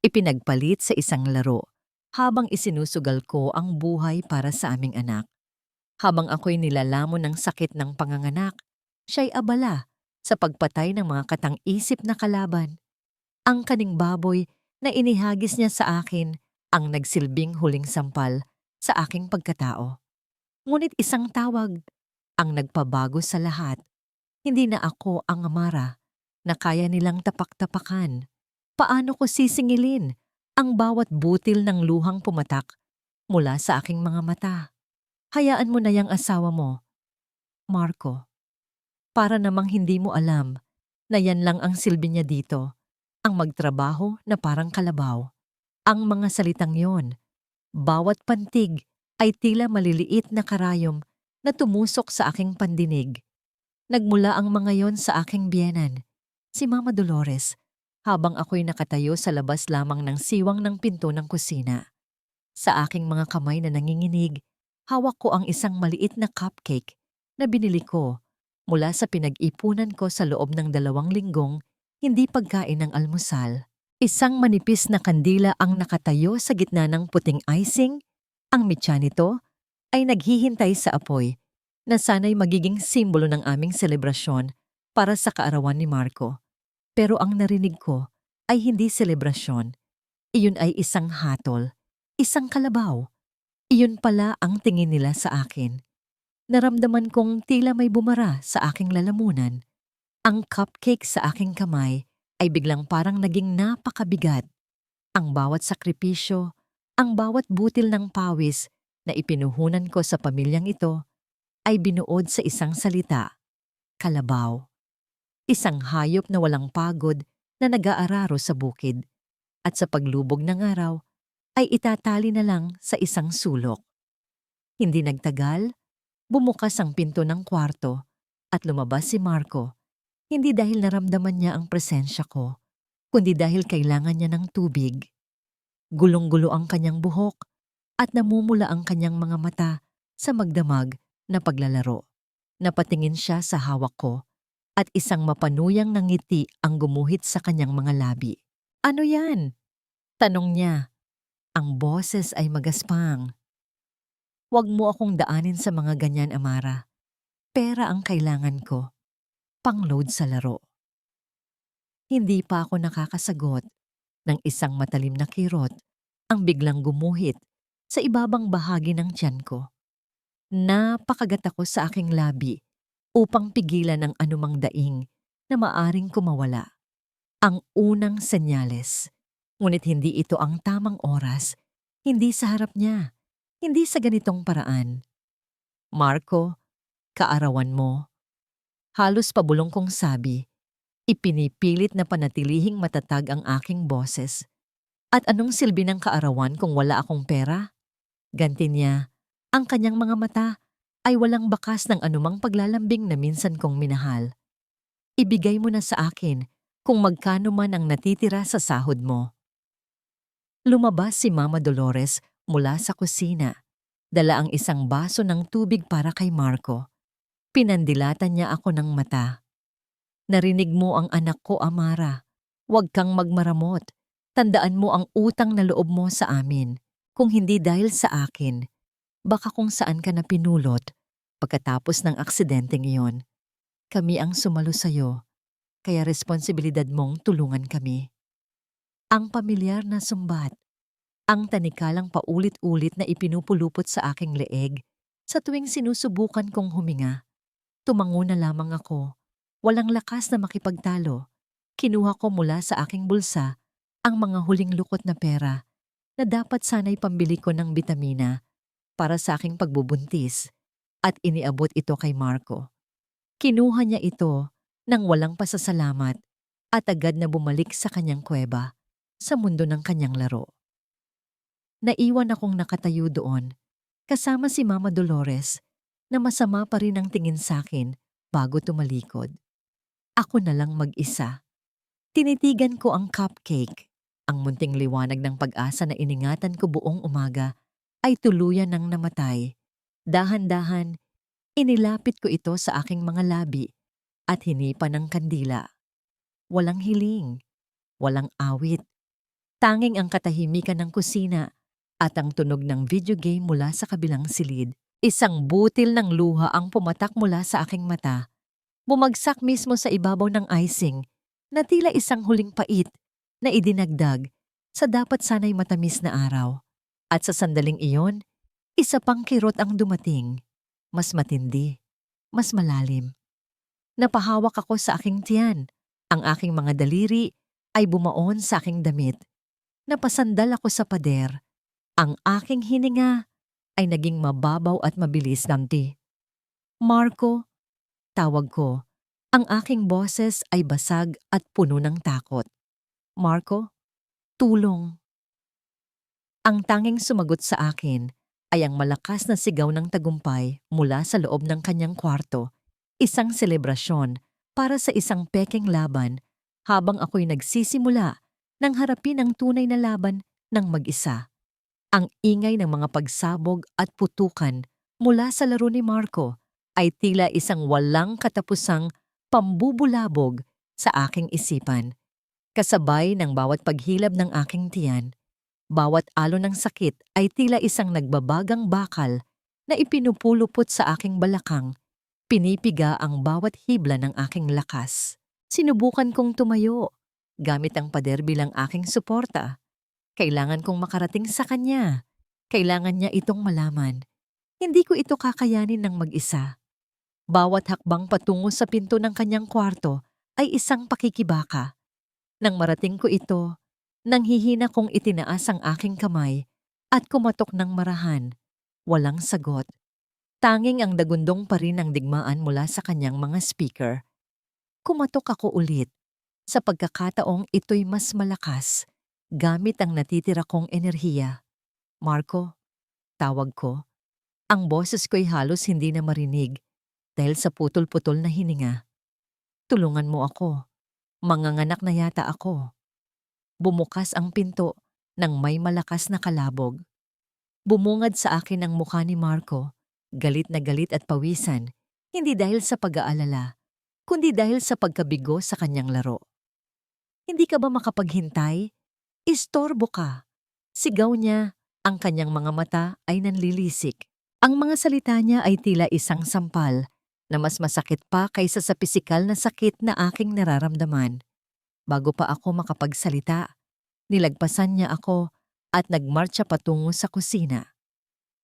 ipinagpalit sa isang laro habang isinusugal ko ang buhay para sa aming anak. Habang ako'y nilalamon ng sakit ng panganganak, siya'y abala sa pagpatay ng mga katang-isip na kalaban. Ang kaning baboy na inihagis niya sa akin ang nagsilbing huling sampal sa aking pagkatao. Ngunit isang tawag ang nagpabago sa lahat. Hindi na ako ang Amara na kaya nilang tapak-tapakan. Paano ko sisingilin ang bawat butil ng luhang pumatak mula sa aking mga mata? Hayaan mo na yang asawa mo, Marco. Para namang hindi mo alam na yan lang ang silbi niya dito, ang magtrabaho na parang kalabaw. Ang mga salitang yon, bawat pantig ay tila maliliit na karayom na tumusok sa aking pandinig. Nagmula ang mga yon sa aking biyenan, si Mama Dolores, habang ako'y nakatayo sa labas lamang ng siwang ng pinto ng kusina. Sa aking mga kamay na nanginginig, hawak ko ang isang maliit na cupcake na binili ko mula sa pinag-ipunan ko sa loob ng 2 linggong hindi pagkain ng almusal. Isang manipis na kandila ang nakatayo sa gitna ng puting icing. Ang mitya nito ay naghihintay sa apoy na sana'y magiging simbolo ng aming selebrasyon para sa kaarawan ni Marco. Pero ang narinig ko ay hindi selebrasyon. Iyon ay isang hatol, isang kalabaw. Iyon pala ang tingin nila sa akin. Naramdaman kong tila may bumara sa aking lalamunan. Ang cupcake sa aking kamay ay biglang parang naging napakabigat. Ang bawat sakripisyo, ang bawat butil ng pawis na ipinuhunan ko sa pamilyang ito ay binuod sa isang salita, kalabaw. Isang hayop na walang pagod na nag-aararo sa bukid at sa paglubog ng araw ay itatali na lang sa isang sulok. Hindi nagtagal, bumukas ang pinto ng kwarto at lumabas si Marco, hindi dahil naramdaman niya ang presensya ko, kundi dahil kailangan niya ng tubig. Gulong-gulo ang kanyang buhok at namumula ang kanyang mga mata sa magdamag na paglalaro. Napatingin siya sa hawak ko at isang mapanuyang na ngiti ang gumuhit sa kanyang mga labi. "Ano yan?" tanong niya. Ang boses ay magaspang. "Huwag mo akong daanin sa mga ganyan, Amara. Pera ang kailangan ko. Pang-load sa laro." Hindi pa ako nakakasagot ng isang matalim na kirot ang biglang gumuhit sa ibabang bahagi ng tiyan ko. Napakagat ako sa aking labi upang pigilan ang anumang daing na maaring kumawala. Ang unang senyales. Ngunit hindi ito ang tamang oras, hindi sa harap niya, hindi sa ganitong paraan. "Marco, kaarawan mo." Halos pabulong kong sabi, ipinipilit na panatilihing matatag ang aking boses. At anong silbi ng kaarawan kung wala akong pera? Ganti niya, ang kanyang mga mata ay walang bakas ng anumang paglalambing na minsan kong minahal. "Ibigay mo na sa akin kung magkano man ang natitira sa sahod mo." Lumabas si Mama Dolores mula sa kusina. Dala ang isang baso ng tubig para kay Marco. Pinandilatan niya ako ng mata. "Narinig mo ang anak ko, Amara. Huwag kang magmaramot. Tandaan mo ang utang na loob mo sa amin. Kung hindi dahil sa akin, baka kung saan ka na pinulot pagkatapos ng aksidenteng iyon. Kami ang sumalo sa'yo, kaya responsibilidad mong tulungan kami." Ang pamilyar na sumbat, ang tanikalang paulit-ulit na ipinupulupot sa aking leeg sa tuwing sinusubukan kong huminga. Tumango na lamang ako, walang lakas na makipagtalo. Kinuha ko mula sa aking bulsa ang mga huling lukot na pera na dapat sana'y pambili ko ng bitamina para sa aking pagbubuntis at iniabot ito kay Marco. Kinuha niya ito nang walang pasasalamat at agad na bumalik sa kanyang kuweba sa mundo ng kanyang laro. Naiwan akong nakatayo doon kasama si Mama Dolores na masama pa rin ang tingin sa akin bago tumalikod. Ako na lang mag-isa. Tinitigan ko ang cupcake. Ang munting liwanag ng pag-asa na iningatan ko buong umaga ay tuluyan ng namatay. Dahan-dahan, inilapit ko ito sa aking mga labi at hinipan ng kandila. Walang hiling, walang awit, Tanging ang katahimikan ng kusina at ang tunog ng video game mula sa kabilang silid. Isang butil ng luha ang pumatak mula sa aking mata. Bumagsak mismo sa ibabaw ng icing na tila isang huling pait na idinagdag sa dapat sana'y matamis na araw. At sa sandaling iyon, isa pang kirot ang dumating. Mas matindi, mas malalim. Napahawak ako sa aking tiyan. Ang aking mga daliri ay bumaon sa aking damit. Napasandal ako sa pader. Ang aking hininga ay naging mababaw at mabilis ganti. Marco, tawag ko. Ang aking boses ay basag at puno ng takot. Marco, tulong. Ang tanging sumagot sa akin ay ang malakas na sigaw ng tagumpay mula sa loob ng kanyang kwarto. Isang selebrasyon para sa isang pekeng laban habang ako'y nagsisimula ng harapin ang tunay na laban ng mag-isa. Ang ingay ng mga pagsabog at putukan mula sa laro ni Marco ay tila isang walang katapusang pambubulabog sa aking isipan. Kasabay ng bawat paghilab ng aking tiyan, bawat alon ng sakit ay tila isang nagbabagang bakal na ipinupulupot sa aking balakang, pinipiga ang bawat hibla ng aking lakas. Sinubukan kong tumayo, gamit ang pader bilang aking suporta. Kailangan kong makarating sa kanya. Kailangan niya itong malaman. Hindi ko ito kakayanin ng mag-isa. Bawat hakbang patungo sa pinto ng kanyang kwarto ay isang pakikibaka. Nang marating ko ito, nanghihina kong itinaas ang aking kamay at kumatok ng marahan. Walang sagot. Tanging ang dagundong pa rin ang digmaan mula sa kanyang mga speaker. Kumatok ako ulit. Sa pagkakataong ito'y mas malakas, gamit ang natitira kong enerhiya. Marco, tawag ko. Ang boses ko'y halos hindi na marinig dahil sa putol-putol na hininga. Tulungan mo ako. Manganganak na yata ako. Bumukas ang pinto nang may malakas na kalabog. Bumungad sa akin ang mukha ni Marco, galit na galit at pawisan, hindi dahil sa pag-aalala, kundi dahil sa pagkabigo sa kanyang laro. Hindi ka ba makapaghintay? Istorbo ka. Sigaw niya, ang kanyang mga mata ay nanlilisik. Ang mga salita niya ay tila isang sampal na mas masakit pa kaysa sa pisikal na sakit na aking nararamdaman. Bago pa ako makapagsalita, nilagpasan niya ako at nagmarcha patungo sa kusina.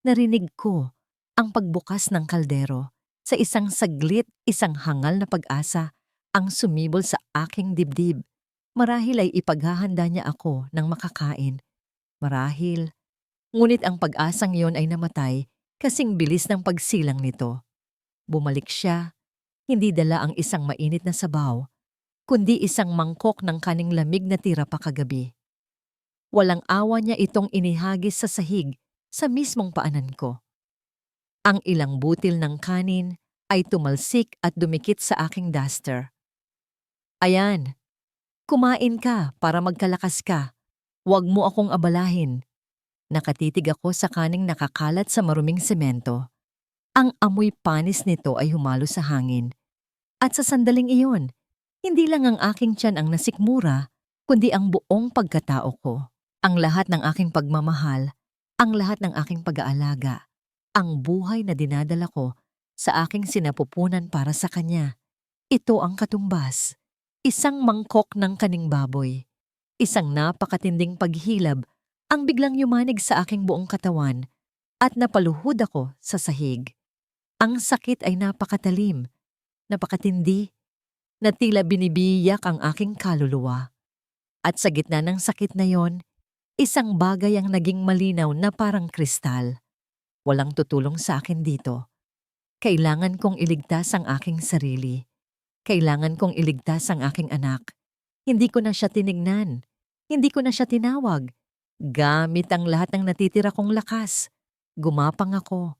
Narinig ko ang pagbukas ng kaldero. Sa isang saglit, isang hangal na pag-asa ang sumibol sa aking dibdib. Marahil ay ipaghahanda niya ako ng makakain. Marahil. Ngunit ang pag-asang iyon ay namatay kasing bilis ng pagsilang nito. Bumalik siya, hindi dala ang isang mainit na sabaw, kundi isang mangkok ng kaning lamig na tira pa kagabi. Walang awa niya itong inihagis sa sahig sa mismong paanan ko. Ang ilang butil ng kanin ay tumalsik at dumikit sa aking duster. Ayan, kumain ka para magkalakas ka. Huwag mo akong abalahin. Nakatitig ako sa kaning nakakalat sa maruming semento. Ang amoy panis nito ay humalo sa hangin. At sa sandaling iyon, hindi lang ang aking tiyan ang nasikmura, kundi ang buong pagkatao ko. Ang lahat ng aking pagmamahal, ang lahat ng aking pag-aalaga, ang buhay na dinadala ko sa aking sinapupunan para sa kanya. Ito ang katumbas. Isang mangkok ng kaning baboy. Isang napakatinding paghilab ang biglang yumanig sa aking buong katawan at napaluhod ako sa sahig. Ang sakit ay napakatalim, napakatindi, na tila binibiyak ang aking kaluluwa. At sa gitna ng sakit na yon, isang bagay ang naging malinaw na parang kristal. Walang tutulong sa akin dito. Kailangan kong iligtas ang aking sarili. Kailangan kong iligtas ang aking anak. Hindi ko na siya tinignan. Hindi ko na siya tinawag. Gamit ang lahat ng natitira kong lakas, gumapang ako.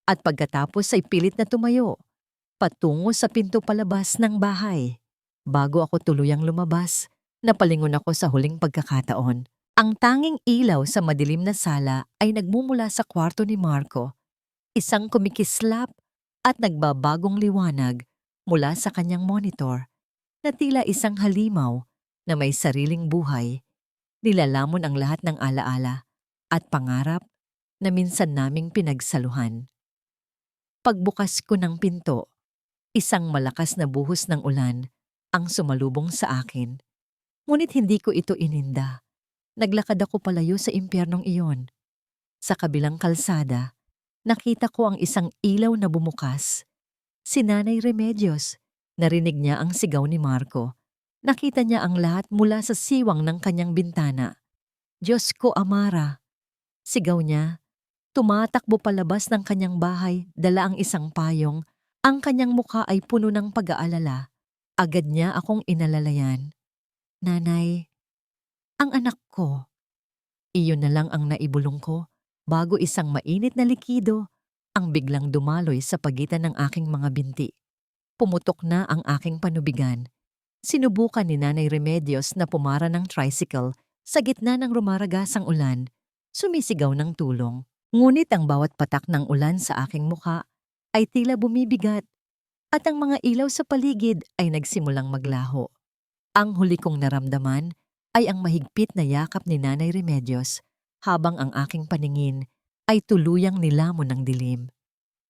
At pagkatapos ay pilit na tumayo, patungo sa pinto palabas ng bahay. Bago ako tuluyang lumabas, napalingon ako sa huling pagkakataon. Ang tanging ilaw sa madilim na sala ay nagmumula sa kwarto ni Marco. Isang kumikislap at nagbabagong liwanag mula sa kanyang monitor na tila isang halimaw na may sariling buhay. Nilalamon ang lahat ng alaala at pangarap na minsan naming pinagsaluhan. Pagbukas ko ng pinto, isang malakas na buhos ng ulan ang sumalubong sa akin. Ngunit hindi ko ito ininda. Naglakad ako palayo sa impyernong iyon. Sa kabilang kalsada, nakita ko ang isang ilaw na bumukas. Si Nanay Remedios. Narinig niya ang sigaw ni Marco. Nakita niya ang lahat mula sa siwang ng kanyang bintana. Diyos ko, Amara! Sigaw niya. Tumatakbo palabas ng kanyang bahay, dala ang isang payong. Ang kanyang mukha ay puno ng pag-aalala. Agad niya akong inalalayan. Nanay, ang anak ko. Iyon na lang ang naibulong ko bago isang mainit na likido ang biglang dumaloy sa pagitan ng aking mga binti. Pumutok na ang aking panubigan. Sinubukan ni Nanay Remedios na pumara ng tricycle sa gitna ng rumaragasang ulan. Sumisigaw ng tulong. Ngunit ang bawat patak ng ulan sa aking mukha ay tila bumibigat at ang mga ilaw sa paligid ay nagsimulang maglaho. Ang huli kong naramdaman ay ang mahigpit na yakap ni Nanay Remedios habang ang aking paningin ay tuluyang nilamon ng dilim.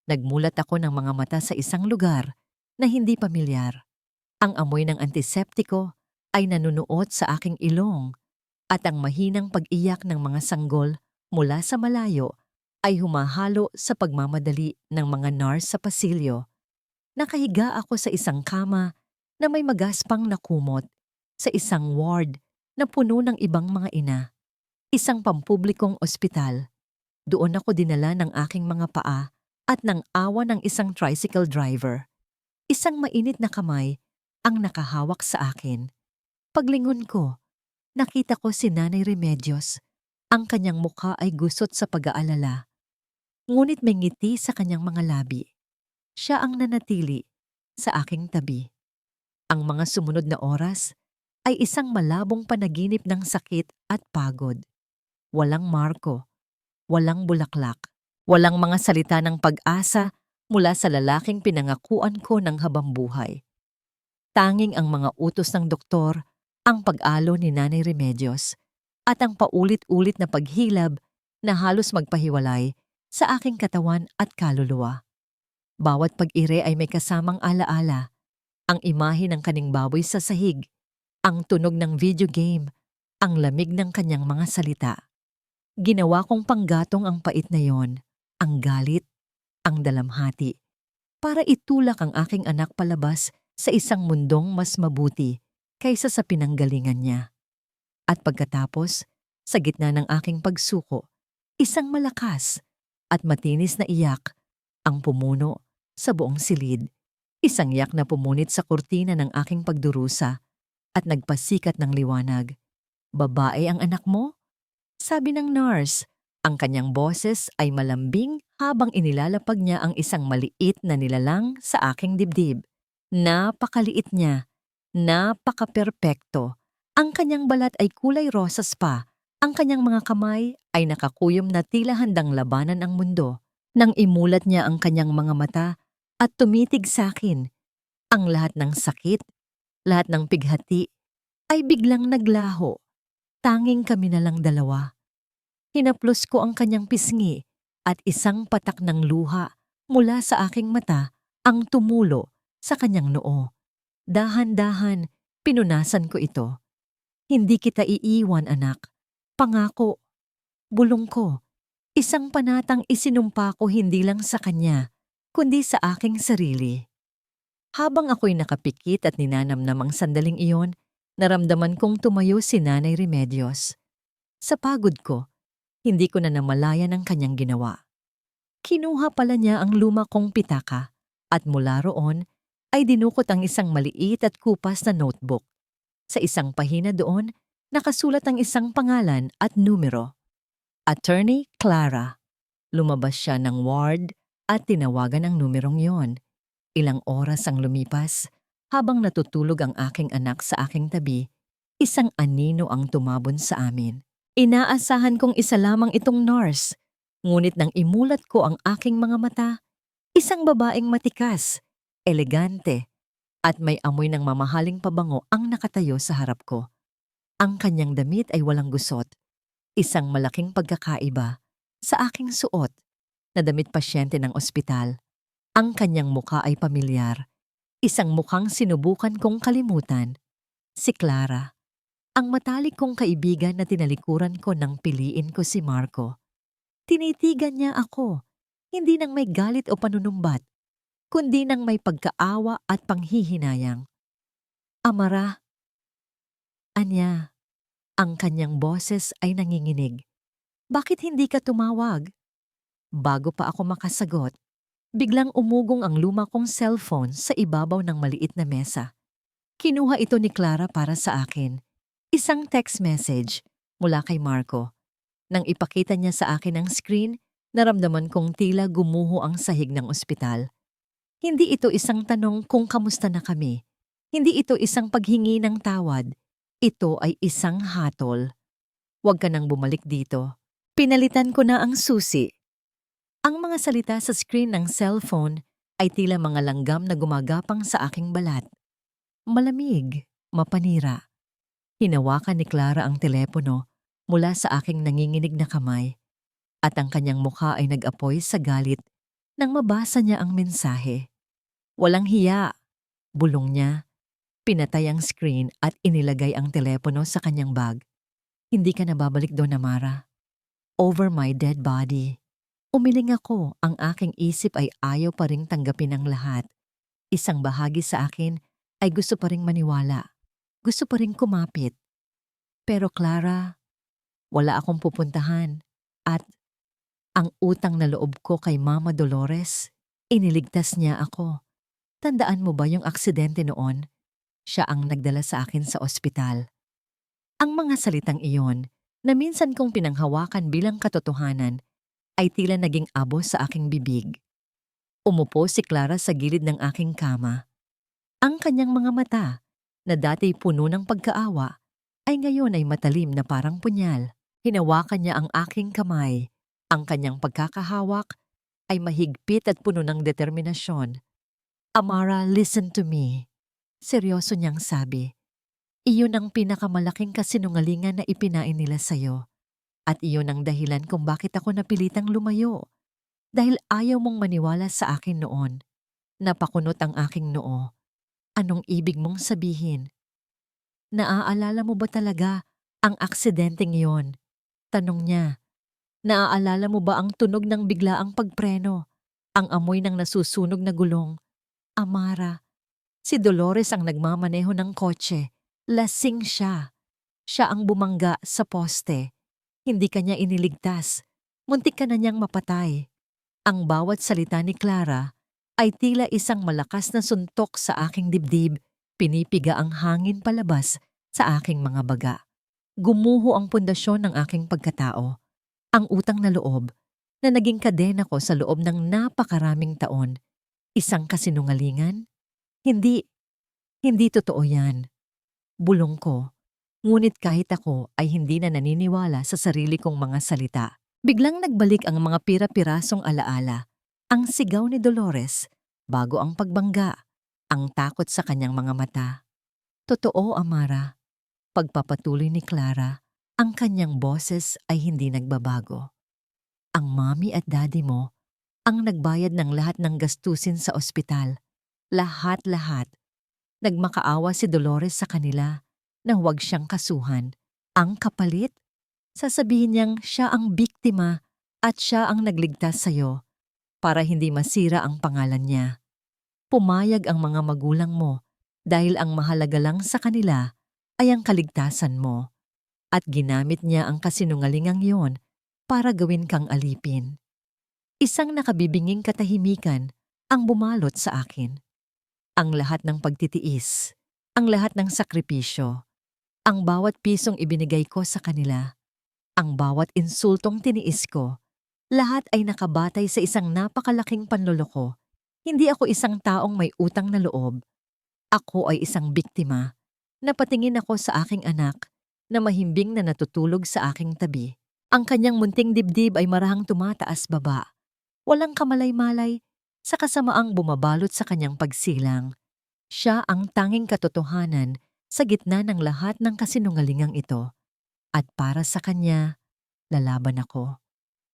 Nagmulat ako ng mga mata sa isang lugar na hindi pamilyar. Ang amoy ng antiseptiko ay nanunuot sa aking ilong at ang mahinang pag-iyak ng mga sanggol mula sa malayo ay humahalo sa pagmamadali ng mga nurse sa pasilyo. Nakahiga ako sa isang kama na may magaspang na kumot sa isang ward na puno ng ibang mga ina. Isang pampublikong ospital. Doon ako dinala ng aking mga paa at ng awa ng isang tricycle driver. Isang mainit na kamay ang nakahawak sa akin. Paglingon ko, nakita ko si Nanay Remedios. Ang kanyang mukha ay gusot sa pag-aalala. Ngunit may ngiti sa kanyang mga labi. Siya ang nanatili sa aking tabi. Ang mga sumunod na oras ay isang malabong panaginip ng sakit at pagod. Walang Marco, walang bulaklak, walang mga salita ng pag-asa mula sa lalaking pinangakuan ko ng habambuhay. Tanging ang mga utos ng doktor, ang pag-alo ni Nanay Remedios, at ang paulit-ulit na paghilab na halos magpahiwalay sa aking katawan at kaluluwa. Bawat pag-ire ay may kasamang alaala, ang imahe ng kaning baboy sa sahig, ang tunog ng video game, ang lamig ng kanyang mga salita. Ginawa kong panggatong ang pait na yon, ang galit, ang dalamhati, para itulak ang aking anak palabas sa isang mundong mas mabuti kaysa sa pinanggalingan niya. At pagkatapos, sa gitna ng aking pagsuko, isang malakas at matinis na iyak ang pumuno sa buong silid. Isang iyak na pumunit sa kurtina ng aking pagdurusa at nagpasikat ng liwanag. Babae ang anak mo? Sabi ng nurse. Ang kanyang boses ay malambing habang inilalapag niya ang isang maliit na nilalang sa aking dibdib. Napakaliit niya. Napaka-perpekto. Ang kanyang balat ay kulay rosas pa. Ang kanyang mga kamay ay nakakuyom na tila handang labanan ang mundo. Nang imulat niya ang kanyang mga mata at tumitig sa akin, ang lahat ng sakit, lahat ng pighati, ay biglang naglaho. Tanging kami na lang dalawa. Hinaplos ko ang kanyang pisngi at isang patak ng luha mula sa aking mata ang tumulo sa kanyang noo. Dahan-dahan, pinunasan ko ito. Hindi kita iiwan, anak. Pangako. Bulong ko. Isang panatang isinumpa ko hindi lang sa kanya, kundi sa aking sarili. Habang ako'y nakapikit at ninanamnamang sandaling iyon, naramdaman kong tumayo si Nanay Remedios. Sa pagod ko, hindi ko na namalayan ang kanyang ginawa. Kinuha pala niya ang luma kong pitaka at mula roon ay dinukot ang isang maliit at kupas na notebook. Sa isang pahina doon, nakasulat ang isang pangalan at numero. Attorney Clara. Lumabas siya ng ward at tinawagan ang numerong yon. Ilang oras ang lumipas, habang natutulog ang aking anak sa aking tabi, isang anino ang tumabon sa amin. Inaasahan kong isa lamang itong nurse, ngunit nang imulat ko ang aking mga mata, isang babaeng matikas, elegante, at may amoy ng mamahaling pabango ang nakatayo sa harap ko. Ang kanyang damit ay walang gusot, isang malaking pagkakaiba sa aking suot na damit pasyente ng ospital. Ang kanyang mukha ay pamilyar, isang mukhang sinubukan kong kalimutan. Si Clara, ang matalik kong kaibigan na tinalikuran ko nang piliin ko si Marco. Tinitigan niya ako, hindi nang may galit o panunumbat, kundi nang may pagkaawa at panghihinayang. Amara, anya, ang kanyang boses ay nanginginig. Bakit hindi ka tumawag? Bago pa ako makasagot, biglang umugong ang luma kong cellphone sa ibabaw ng maliit na mesa. Kinuha ito ni Clara para sa akin. Isang text message mula kay Marco. Nang ipakita niya sa akin ang screen, naramdaman kong tila gumuho ang sahig ng ospital. Hindi ito isang tanong kung kamusta na kami. Hindi ito isang paghingi ng tawad. Ito ay isang hatol. Huwag ka nang bumalik dito. Pinalitan ko na ang susi. Ang mga salita sa screen ng cellphone ay tila mga langgam na gumagapang sa aking balat. Malamig, mapanira. Hinawakan ni Clara ang telepono mula sa aking nanginginig na kamay at ang kanyang mukha ay nag-apoy sa galit nang mabasa niya ang mensahe. Walang hiya, bulong niya. Pinatay ang screen at inilagay ang telepono sa kanyang bag. Hindi ka na babalik doon, Amara. Over my dead body. Umiling ako, ang aking isip ay ayaw pa ring tanggapin ang lahat. Isang bahagi sa akin ay gusto pa ring maniwala. Gusto pa ring kumapit. Pero Clara, wala akong pupuntahan. At ang utang na loob ko kay Mama Dolores, iniligtas niya ako. Tandaan mo ba yung aksidente noon? Siya ang nagdala sa akin sa ospital. Ang mga salitang iyon, na minsan kong pinanghawakan bilang katotohanan, ay tila naging abo sa aking bibig. Umupo si Clara sa gilid ng aking kama. Ang kanyang mga mata, na dati puno ng pagkaawa, ay ngayon ay matalim na parang punyal. Hinawakan niya ang aking kamay. Ang kanyang pagkakahawak ay mahigpit at puno ng determinasyon. Amara, listen to me. Seryoso niyang sabi. Iyon ang pinakamalaking kasinungalingan na ipinain nila sa'yo. At iyon ang dahilan kung bakit ako napilitang lumayo. Dahil ayaw mong maniwala sa akin noon. Napakunot ang aking noo. Anong ibig mong sabihin? Naaalala mo ba talaga ang aksidenteng iyon? Tanong niya. Naaalala mo ba ang tunog ng biglaang pagpreno? Ang amoy ng nasusunog na gulong? Amara, si Dolores ang nagmamaneho ng kotse. Lasing siya. Siya ang bumangga sa poste. Hindi kanya iniligtas. Muntik ka na niyang mapatay. Ang bawat salita ni Clara ay tila isang malakas na suntok sa aking dibdib. Pinipiga ang hangin palabas sa aking mga baga. Gumuho ang pundasyon ng aking pagkatao. Ang utang na loob na naging kadena ko sa loob ng napakaraming taon. Isang kasinungalingan? Hindi totoo yan. Bulong ko. Ngunit kahit ako ay hindi na naniniwala sa sarili kong mga salita. Biglang nagbalik ang mga pira-pirasong alaala. Ang sigaw ni Dolores, bago ang pagbangga, ang takot sa kanyang mga mata. Totoo, Amara. Pagpapatuloy ni Clara, ang kanyang boses ay hindi nagbabago. Ang mommy at daddy mo ang nagbayad ng lahat ng gastusin sa ospital. Lahat-lahat. Nagmakaawa si Dolores sa kanila na huwag siyang kasuhan. Ang kapalit? Sasabihin niyang siya ang biktima at siya ang nagligtas sa'yo para hindi masira ang pangalan niya. Pumayag ang mga magulang mo dahil ang mahalaga lang sa kanila ay ang kaligtasan mo. At ginamit niya ang kasinungalingang yon para gawin kang alipin. Isang nakabibinging katahimikan ang bumalot sa akin. Ang lahat ng pagtitiis, ang lahat ng sakripisyo, ang bawat pisong ibinigay ko sa kanila, ang bawat insultong tiniis ko, lahat ay nakabatay sa isang napakalaking panloloko. Hindi ako isang taong may utang na loob. Ako ay isang biktima. Napatingin ako sa aking anak na mahimbing na natutulog sa aking tabi. Ang kanyang munting dibdib ay marahang tumataas baba. Walang kamalay-malay sa kasamaang bumabalot sa kanyang pagsilang. Siya ang tanging katotohanan sa gitna ng lahat ng kasinungalingang ito. At para sa kanya, lalaban ako.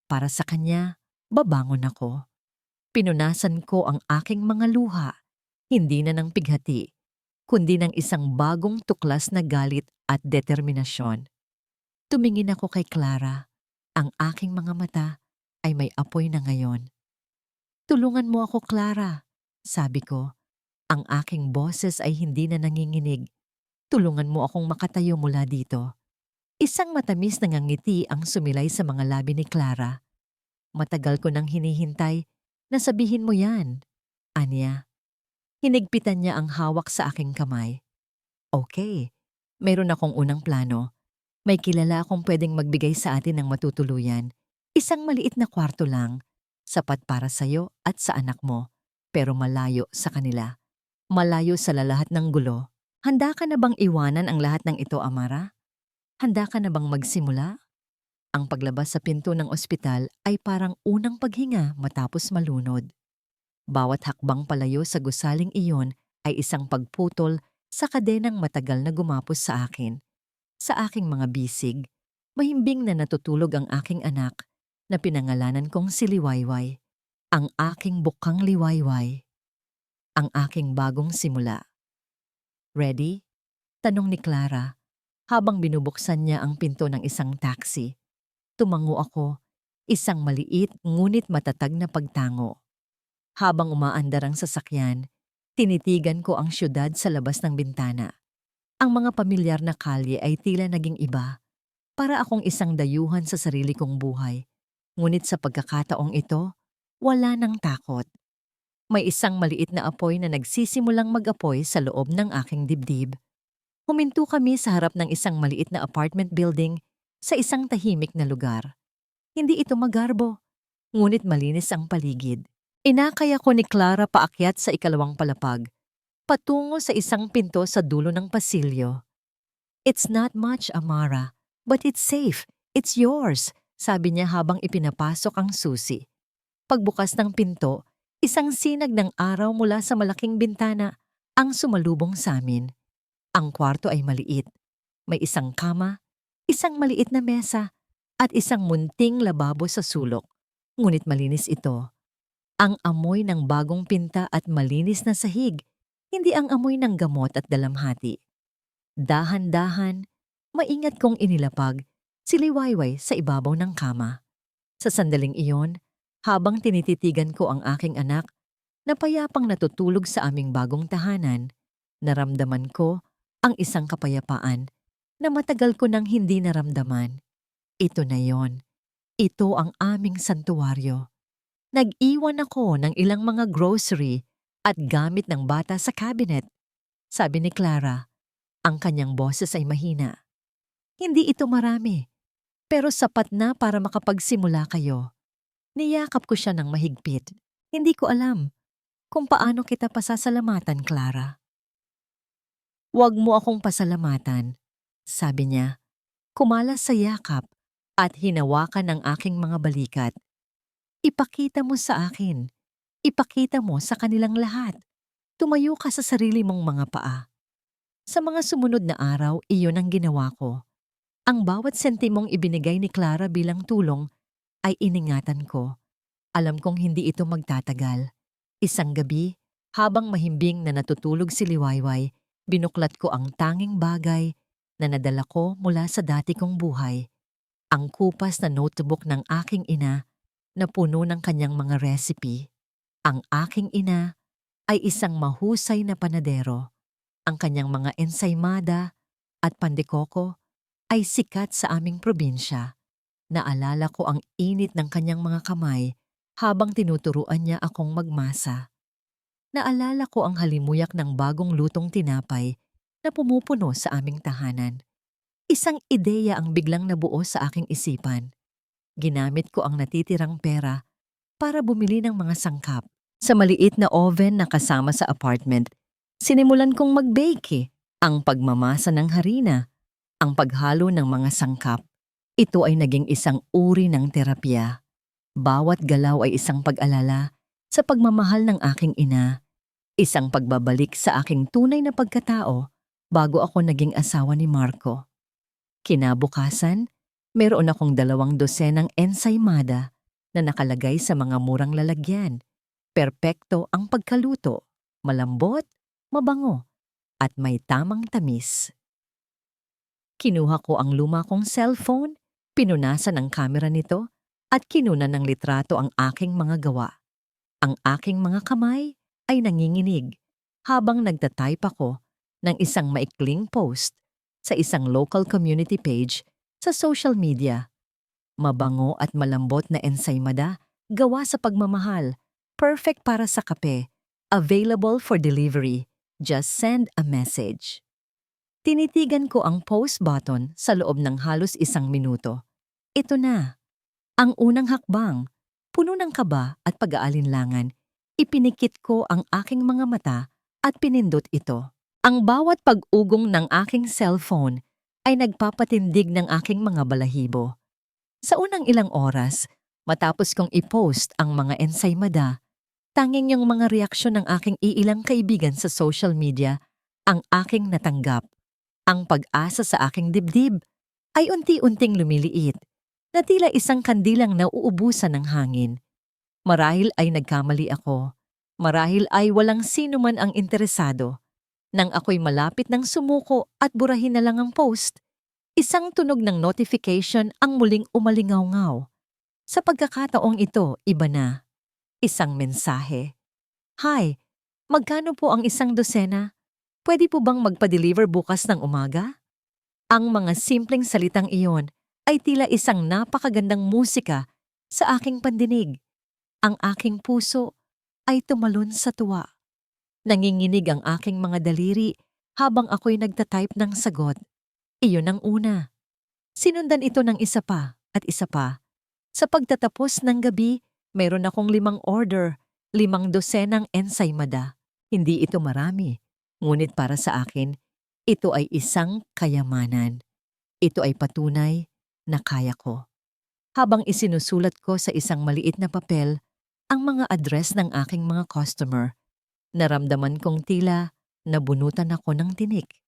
Para sa kanya, babangon ako. Pinunasan ko ang aking mga luha, hindi na ng pighati, kundi ng isang bagong tuklas na galit at determinasyon. Tumingin ako kay Clara. Ang aking mga mata ay may apoy na ngayon. Tulungan mo ako, Clara, sabi ko. Ang aking boses ay hindi na nanginginig. Tulungan mo akong makatayo mula dito. Isang matamis na ngangiti ang sumilay sa mga labi ni Clara. Matagal ko nang hinihintay na sabihin mo yan, Anya. Hinigpitan niya ang hawak sa aking kamay. Okay, mayroon akong unang plano. May kilala akong pwedeng magbigay sa atin ng matutuluyan. Isang maliit na kwarto lang, sapat para sa'yo at sa anak mo, pero malayo sa kanila. Malayo sa lahat ng gulo. Handa ka na bang iwanan ang lahat ng ito, Amara? Handa ka na bang magsimula? Ang paglabas sa pinto ng ospital ay parang unang paghinga matapos malunod. Bawat hakbang palayo sa gusaling iyon ay isang pagputol sa kadenang matagal na gumapos sa akin. Sa aking mga bisig, mahimbing na natutulog ang aking anak na pinangalanan kong si Liwayway. Ang aking bukang Liwayway. Ang aking bagong simula. Ready? Tanong ni Clara habang binubuksan niya ang pinto ng isang taxi. Tumango ako, isang maliit ngunit matatag na pagtango. Habang umaandar ang sasakyan, tinitigan ko ang syudad sa labas ng bintana. Ang mga pamilyar na kalye ay tila naging iba, para akong isang dayuhan sa sarili kong buhay. Ngunit sa pagkakataong ito, wala nang takot. May isang maliit na apoy na nagsisimulang mag-apoy sa loob ng aking dibdib. Huminto kami sa harap ng isang maliit na apartment building sa isang tahimik na lugar. Hindi ito magarbo, ngunit malinis ang paligid. Inakay ako ni Clara paakyat sa ikalawang palapag, patungo sa isang pinto sa dulo ng pasilyo. It's not much, Amara, but it's safe. It's yours, sabi niya habang ipinapasok ang susi. Pagbukas ng pinto, isang sinag ng araw mula sa malaking bintana ang sumalubong sa amin. Ang kwarto ay maliit. May isang kama, isang maliit na mesa, at isang munting lababo sa sulok. Ngunit malinis ito. Ang amoy ng bagong pinta at malinis na sahig, hindi ang amoy ng gamot at dalamhati. Dahan-dahan, maingat kong inilapag si Liwayway sa ibabaw ng kama. Sa sandaling iyon, habang tinititigan ko ang aking anak na payapang natutulog sa aming bagong tahanan, naramdaman ko ang isang kapayapaan na matagal ko nang hindi naramdaman. Ito na yon. Ito ang aming santuwaryo. Nag-iwan ako ng ilang mga grocery at gamit ng bata sa cabinet. Sabi ni Clara, ang kanyang boses ay mahina. Hindi ito marami, pero sapat na para makapagsimula kayo. Niyakap ko siya ng mahigpit. Hindi ko alam kung paano kita pasasalamatan, Clara. Huwag mo akong pasalamatan, sabi niya. Kumalas sa yakap at hinawakan ang aking mga balikat. Ipakita mo sa akin. Ipakita mo sa kanilang lahat. Tumayo ka sa sarili mong mga paa. Sa mga sumunod na araw, iyon ang ginawa ko. Ang bawat sentimong ibinigay ni Clara bilang tulong ay iningatan ko. Alam kong hindi ito magtatagal. Isang gabi, habang mahimbing na natutulog si Liwayway, binuklat ko ang tanging bagay na nadala ko mula sa dati kong buhay. Ang kupas na notebook ng aking ina na puno ng kanyang mga recipe. Ang aking ina ay isang mahusay na panadero. Ang kanyang mga ensaymada at pandekoko ay sikat sa aming probinsya. Naalala ko ang init ng kanyang mga kamay habang tinuturuan niya akong magmasa. Naalala ko ang halimuyak ng bagong lutong tinapay na pumupuno sa aming tahanan. Isang ideya ang biglang nabuo sa aking isipan. Ginamit ko ang natitirang pera para bumili ng mga sangkap. Sa maliit na oven na kasama sa apartment, sinimulan kong mag-bake. Ang pagmamasa ng harina, ang paghalo ng mga sangkap. Ito ay naging isang uri ng terapya. Bawat galaw ay isang pag-alala sa pagmamahal ng aking ina, isang pagbabalik sa aking tunay na pagkatao bago ako naging asawa ni Marco. Kinabukasan, meron akong 2 dosenang ensaymada na nakalagay sa mga murang lalagyan. Perpekto ang pagkaluto, malambot, mabango, at may tamang tamis. Kinuha ko ang luma kong cellphone, pinunasan ang kamera nito, at kinunan ng litrato ang aking mga gawa. Ang aking mga kamay ay nanginginig habang nagtatype ako ng isang maikling post sa isang local community page sa social media. Mabango at malambot na ensaymada gawa sa pagmamahal, perfect para sa kape, available for delivery. Just send a message. Tinitigan ko ang post button sa loob ng halos 1 minuto. Ito na. Ang unang hakbang, puno ng kaba at pag-aalinlangan, ipinikit ko ang aking mga mata at pinindot ito. Ang bawat pag-ugong ng aking cellphone ay nagpapatindig ng aking mga balahibo. Sa unang ilang oras, matapos kong i-post ang mga ensaymada, tanging yung mga reaksyon ng aking iilang kaibigan sa social media ang aking natanggap. Ang pag-asa sa aking dibdib ay unti-unting lumiliit, na tila isang kandilang nauubusan ng hangin. Marahil ay nagkamali ako. Marahil ay walang sino man ang interesado. Nang ako'y malapit ng sumuko at burahin na lang ang post, isang tunog ng notification ang muling umalingaw-ngaw. Sa pagkakataong ito, iba na. Isang mensahe. Hi, magkano po ang 1 dosena? Pwede po bang magpa-deliver bukas ng umaga? Ang mga simpleng salitang iyon ay tila isang napakagandang musika sa aking pandinig. Ang aking puso ay tumalon sa tuwa. Nanginginig ang aking mga daliri habang ako'y nagtatype ng sagot. Iyon ang una. Sinundan ito ng isa pa at isa pa. Sa pagtatapos ng gabi, meron akong 5 order, 5 dosenang ensaymada. Hindi ito marami, ngunit para sa akin, ito ay isang kayamanan. Ito ay patunay na kaya ko. Habang isinusulat ko sa isang maliit na papel ang mga address ng aking mga customer, naramdaman kong tila nabunutan ako ng tinik.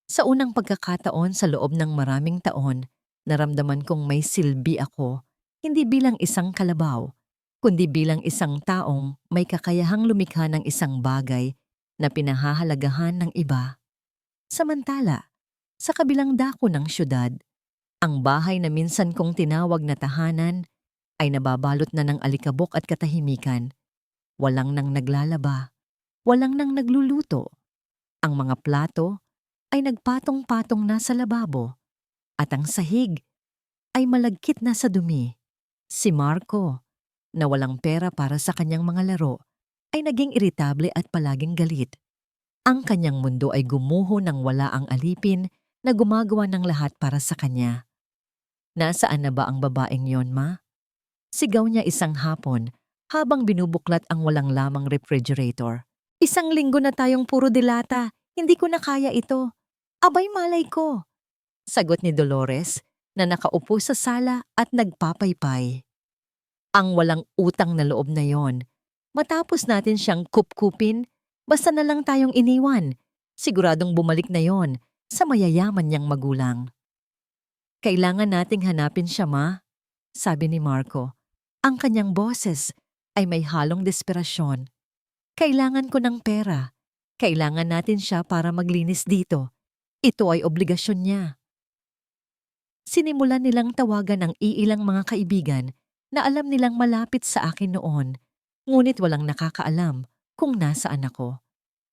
Sa unang pagkakataon sa loob ng maraming taon, naramdaman kong may silbi ako, hindi bilang isang kalabaw, kundi bilang isang taong may kakayahang lumikha ng isang bagay na pinahahalagahan ng iba. Samantala, sa kabilang dako ng syudad, ang bahay na minsan kong tinawag na tahanan ay nababalot na ng alikabok at katahimikan. Walang nang naglalaba, walang nang nagluluto. Ang mga plato ay nagpatong-patong na sa lababo at ang sahig ay malagkit na sa dumi. Si Marco, na walang pera para sa kanyang mga laro, ay naging iritable at palaging galit. Ang kanyang mundo ay gumuho ng wala ang alipin na gumagawa ng lahat para sa kanya. Nasaan na ba ang babaeng yon, ma? Sigaw niya isang hapon habang binubuklat ang walang lamang refrigerator. 1 linggo na tayong puro dilata, hindi ko na kaya ito. Abay malay ko, sagot ni Dolores na nakaupo sa sala at nagpapaypay. Ang walang utang na loob na yon. Matapos natin siyang kupkupin, basta na lang tayong iniwan. Siguradong bumalik na yon sa mayayaman niyang magulang. Kailangan nating hanapin siya, ma, sabi ni Marco. Ang kanyang boses ay may halong desperasyon. Kailangan ko ng pera. Kailangan natin siya para maglinis dito. Ito ay obligasyon niya. Sinimulan nilang tawagan ang iilang mga kaibigan na alam nilang malapit sa akin noon, ngunit walang nakakaalam kung nasaan ako.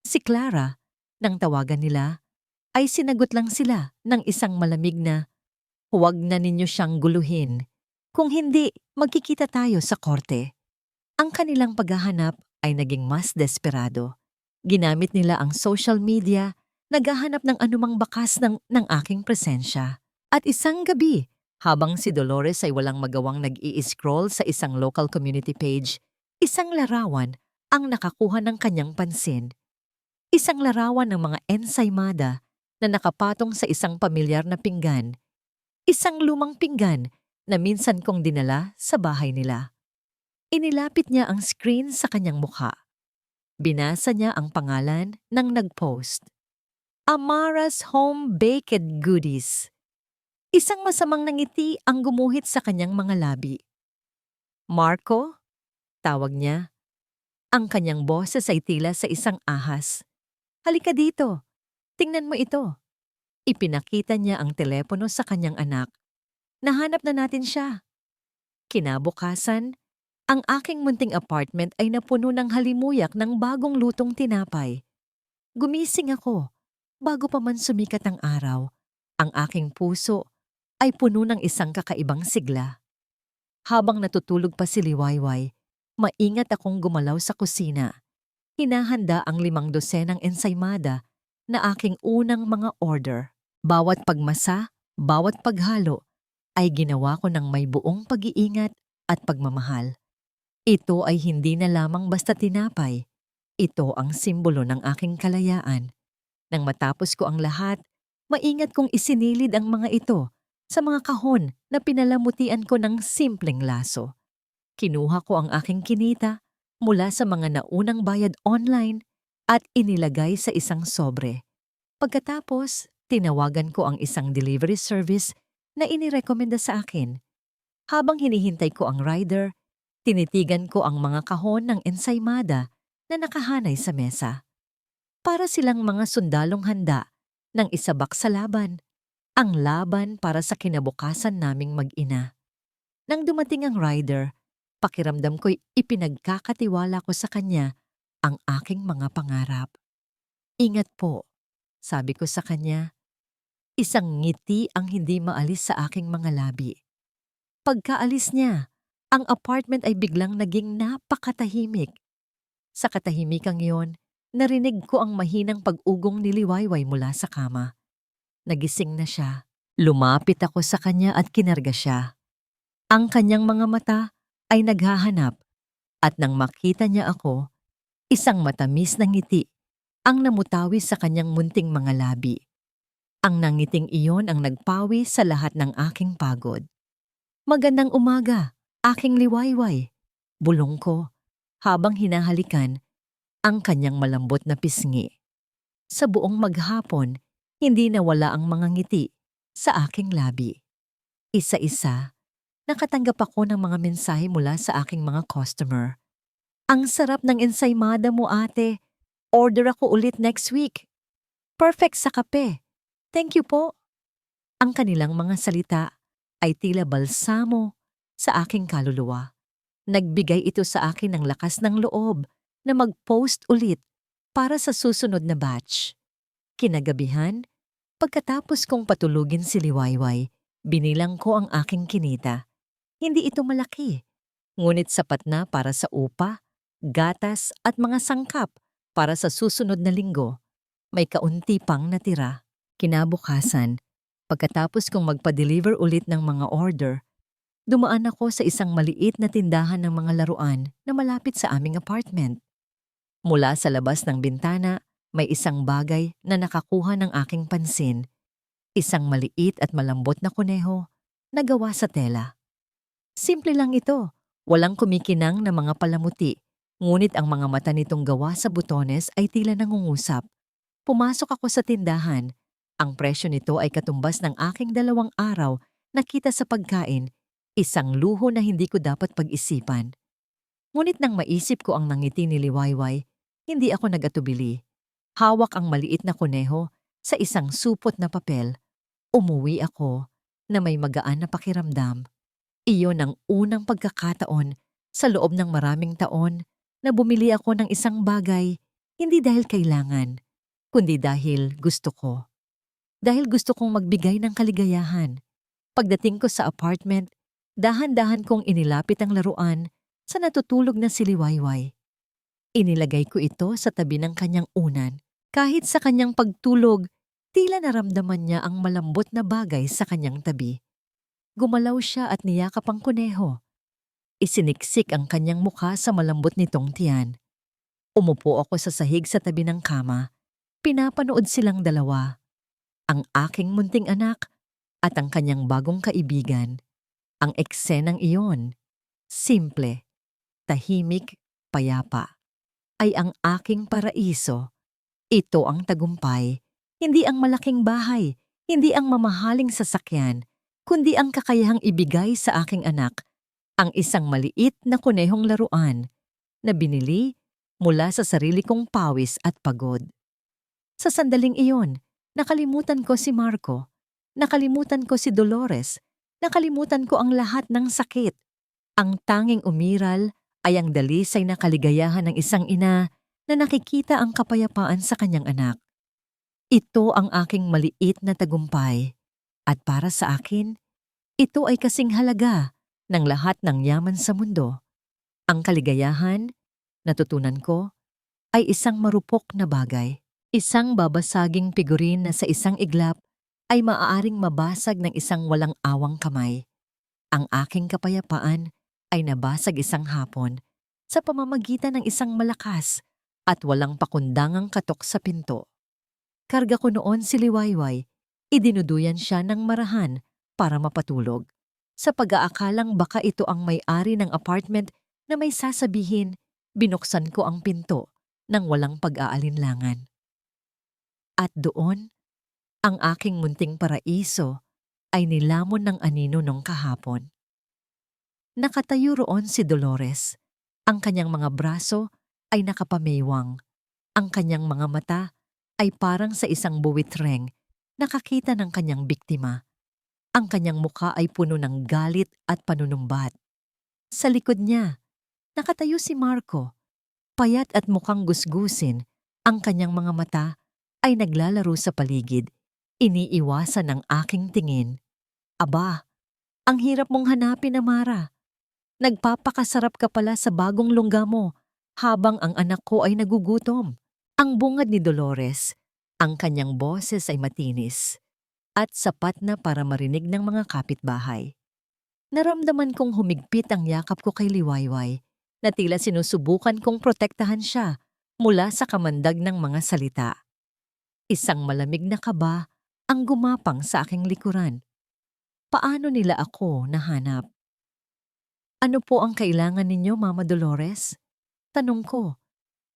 Si Clara, nang tawagan nila, ay sinagot lang sila ng isang malamig na, "Huwag na ninyo siyang guluhin. Kung hindi, magkikita tayo sa korte." Ang kanilang paghahanap ay naging mas desperado. Ginamit nila ang social media, naghahanap ng anumang bakas ng aking presensya. At isang gabi, habang si Dolores ay walang magawang nag-i-scroll sa isang local community page, isang larawan ang nakakuha ng kanyang pansin. Isang larawan ng mga ensaymada na nakapatong sa isang pamilyar na pinggan. Isang lumang pinggan na minsan kong dinala sa bahay nila. Inilapit niya ang screen sa kanyang mukha. Binasa niya ang pangalan ng nag-post. Amara's Home Baked Goodies. Isang masamang nangiti ang gumuhit sa kanyang mga labi. Marco? Tawag niya. Ang kanyang boses ay tila sa isang ahas. Halika dito. Tingnan mo ito. Ipinakita niya ang telepono sa kanyang anak. Nahanap na natin siya. Kinabukasan, ang aking munting apartment ay napuno ng halimuyak ng bagong lutong tinapay. Gumising ako. Bago pa man sumikat ang araw, ang aking puso ay puno ng isang kakaibang sigla. Habang natutulog pa si Liwayway, maingat akong gumalaw sa kusina. Hinahanda ang 5 dosenang ensaymada na aking unang mga order. Bawat pagmasa, bawat paghalo, ay ginawa ko ng may buong pag-iingat at pagmamahal. Ito ay hindi na lamang basta tinapay. Ito ang simbolo ng aking kalayaan. Nang matapos ko ang lahat, maingat kong isinilid ang mga ito sa mga kahon na pinalamutian ko ng simpleng laso. Kinuha ko ang aking kinita mula sa mga naunang bayad online at inilagay sa isang sobre. Pagkatapos, tinawagan ko ang isang delivery service na inirekomenda sa akin. Habang hinihintay ko ang rider, tinitigan ko ang mga kahon ng ensaymada na nakahanay sa mesa. Para silang mga sundalong handa ng isabak sa laban, ang laban para sa kinabukasan naming mag-ina. Nang dumating ang rider, pakiramdam ko'y ipinagkakatiwala ko sa kanya ang aking mga pangarap. Ingat po, sabi ko sa kanya. Isang ngiti ang hindi maalis sa aking mga labi. Pagkaalis niya, ang apartment ay biglang naging napakatahimik. Sa katahimikang iyon, narinig ko ang mahinang pag-ugong ni Liwayway mula sa kama. Nagising na siya. Lumapit ako sa kanya at kinarga siya. Ang kanyang mga mata ay naghahanap at nang makita niya ako, isang matamis na ngiti ang namutawi sa kanyang munting mga labi. Ang nangiting iyon ang nagpawi sa lahat ng aking pagod. Magandang umaga, aking Liwayway, bulong ko habang hinahalikan ang kanyang malambot na pisngi. Sa buong maghapon, hindi nawala ang mga ngiti sa aking labi. Isa-isa, nakatanggap ako ng mga mensahe mula sa aking mga customer. Ang sarap ng ensaymada mo, ate. Order ako ulit next week. Perfect sa kape. Thank you po. Ang kanilang mga salita ay tila balsamo sa aking kaluluwa. Nagbigay ito sa akin ng lakas ng loob na mag-post ulit para sa susunod na batch. Kinagabihan, pagkatapos kong patulugin si Liwayway, binilang ko ang aking kinita. Hindi ito malaki, ngunit sapat na para sa upa, gatas at mga sangkap para sa susunod na linggo. May kaunti pang natira. Kinabukasan, pagkatapos kong magpa-deliver ulit ng mga order, dumaan ako sa isang maliit na tindahan ng mga laruan na malapit sa aming apartment. Mula sa labas ng bintana, may isang bagay na nakakuha ng aking pansin. Isang maliit at malambot na kuneho na gawa sa tela. Simple lang ito, walang kumikinang na mga palamuti, ngunit ang mga mata nitong gawa sa butones ay tila nangungusap. Pumasok ako sa tindahan. Ang presyo nito ay katumbas ng aking 2 araw na kita sa pagkain, isang luho na hindi ko dapat pag-isipan. Ngunit nang maisip ko ang nangiti ni Liwayway, hindi ako nag-atubili. Hawak ang maliit na kuneho sa isang supot na papel. Umuwi ako na may magaan na pakiramdam. Iyon ang unang pagkakataon sa loob ng maraming taon na bumili ako ng isang bagay hindi dahil kailangan, kundi dahil gusto ko. Dahil gusto kong magbigay ng kaligayahan. Pagdating ko sa apartment, dahan-dahan kong inilapit ang laruan sa natutulog na si Liwayway. Inilagay ko ito sa tabi ng kanyang unan. Kahit sa kanyang pagtulog, tila naramdaman niya ang malambot na bagay sa kanyang tabi. Gumalaw siya at niyakap ang kuneho. Isiniksik ang kanyang mukha sa malambot nitong tiyan. Umupo ako sa sahig sa tabi ng kama. Pinapanood silang dalawa. Ang aking munting anak at ang kanyang bagong kaibigan. Ang eksenang iyon, simple, tahimik, payapa, ay ang aking paraiso. Ito ang tagumpay Hindi ang malaking bahay, hindi ang mamahaling sasakyan, kundi ang kakayahang ibigay sa aking anak ang isang maliit na kunehong laruan na binili mula sa sarili kong pawis at pagod. Sa sandaling iyon, nakalimutan ko si Marco, nakalimutan ko si Dolores, nakalimutan ko ang lahat ng sakit. Ang tanging umiral ay ang dalisay na kaligayahan ng isang ina na nakikita ang kapayapaan sa kanyang anak. Ito ang aking maliit na tagumpay. At para sa akin, ito ay kasing halaga ng lahat ng yaman sa mundo. Ang kaligayahan, natutunan ko, ay isang marupok na bagay. Isang babasaging figurin na sa isang iglap ay maaaring mabasag ng isang walang awang kamay. Ang aking kapayapaan ay nabasag isang hapon sa pamamagitan ng isang malakas at walang pakundangang katok sa pinto. Karga ko noon si Liwayway, idinuduyan siya ng marahan para mapatulog, sa pag-aakalang baka ito ang may-ari ng apartment na may sasabihin, binuksan ko ang pinto ng walang pag-aalinlangan. At doon, ang aking munting paraiso ay nilamon ng anino nung kahapon. Nakatayo roon si Dolores. Ang kanyang mga braso ay nakapamaywang. Ang kanyang mga mata ay parang sa isang buwitreng nakakita ng kanyang biktima. Ang kanyang muka ay puno ng galit at panunumbat. Sa likod niya, nakatayo si Marco. Payat at mukhang gusgusin, ang kanyang mga mata ay naglalaro sa paligid. Iniiwasan ng aking tingin. Aba, ang hirap mong hanapin, Amara. Nagpapakasarap ka pala sa bagong lungga mo habang ang anak ko ay nagugutom. Ang bungad ni Dolores, ang kanyang boses ay matinis at sapat na para marinig ng mga kapitbahay. Naramdaman kong humigpit ang yakap ko kay Liwayway na tila sinusubukan kong protektahan siya mula sa kamandag ng mga salita. Isang malamig na kaba ang gumapang sa aking likuran. Paano nila ako nahanap? Ano po ang kailangan ninyo, Mama Dolores? Tanong ko.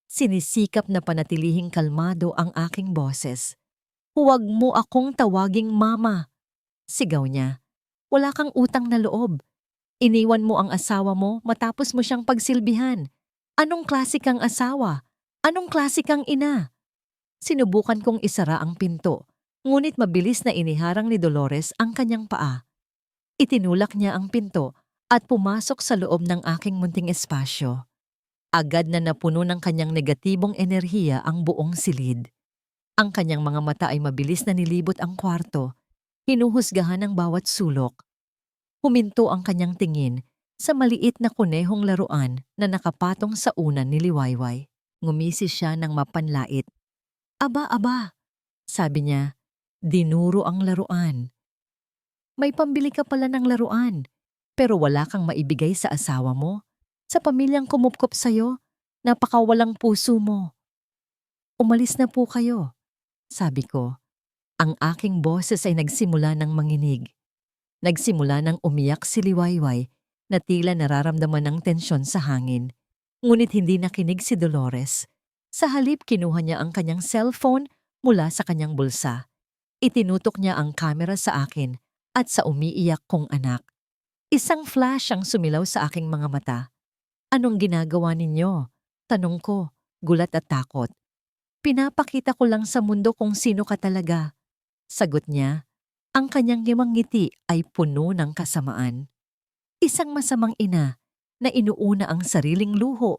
Sinisikap na panatilihing kalmado ang aking boses. Huwag mo akong tawaging mama. Sigaw niya. Wala kang utang na loob. Iniwan mo ang asawa mo matapos mo siyang pagsilbihan. Anong klase kang asawa? Anong klase kang ina? Sinubukan kong isara ang pinto, ngunit mabilis na iniharang ni Dolores ang kanyang paa. Itinulak niya ang pinto at pumasok sa loob ng aking munting espasyo. Agad na napuno ng kanyang negatibong enerhiya ang buong silid. Ang kanyang mga mata ay mabilis na nilibot ang kwarto, hinuhusgahan ang bawat sulok. Huminto ang kanyang tingin sa maliit na kunehong laruan na nakapatong sa unan ni Liwayway. Ngumisi siya ng mapanlait. Aba, aba, sabi niya, dinuro ang laruan. May pambili ka pala ng laruan, pero wala kang maibigay sa asawa mo, sa pamilyang kumupkop sa'yo, napakawalang puso mo. Umalis na po kayo, sabi ko. Ang aking boses ay nagsimula ng manginig. Nagsimula ng umiyak si Liwayway na tila nararamdaman ng tensyon sa hangin. Ngunit hindi nakinig si Dolores. Sa halip kinuha niya ang kanyang cellphone mula sa kanyang bulsa. Itinutok niya ang kamera sa akin at sa umiiyak kong anak. Isang flash ang sumilaw sa aking mga mata. Anong ginagawa ninyo? Tanong ko, gulat at takot. Pinapakita ko lang sa mundo kung sino ka talaga. Sagot niya, ang kanyang himang ngiti ay puno ng kasamaan. Isang masamang ina na inuuna ang sariling luho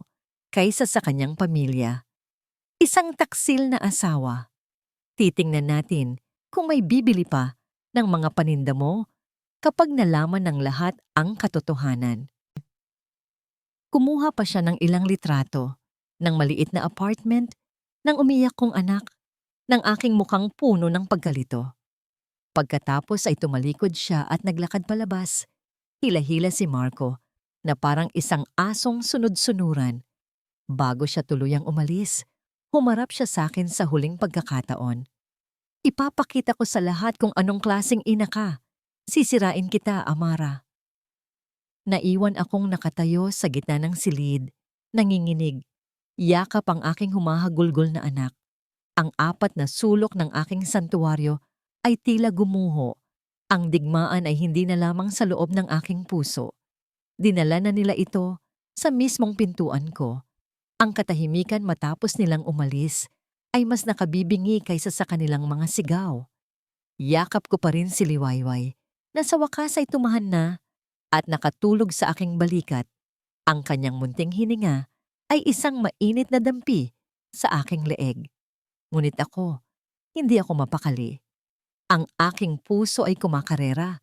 kaysa sa kanyang pamilya. Isang taksil na asawa. Titingnan natin kung may bibili pa ng mga paninda mo kapag nalaman ng lahat ang katotohanan. Kumuha pa siya ng ilang litrato, ng maliit na apartment, ng umiyak kong anak, ng aking mukhang puno ng pagkalito. Pagkatapos ay tumalikod siya at naglakad palabas. Hila-hila si Marco na parang isang asong sunod-sunuran. Bago siya tuluyang umalis, humarap siya sa akin sa huling pagkakataon. Ipapakita ko sa lahat kung anong klaseng ina ka. Sisirain kita, Amara. Naiwan akong nakatayo sa gitna ng silid, nanginginig. Yakap ang aking humahagulgol na anak. Ang 4 na sulok ng aking santuwaryo ay tila gumuho. Ang digmaan ay hindi na lamang sa loob ng aking puso. Dinala na nila ito sa mismong pintuan ko. Ang katahimikan matapos nilang umalis ay mas nakabibingi kaysa sa kanilang mga sigaw. Yakap ko pa rin si Liwayway na sa wakas ay tumahan na at nakatulog sa aking balikat. Ang kanyang munting hininga ay isang mainit na dampi sa aking leeg. Ngunit ako, hindi ako mapakali. Ang aking puso ay kumakarera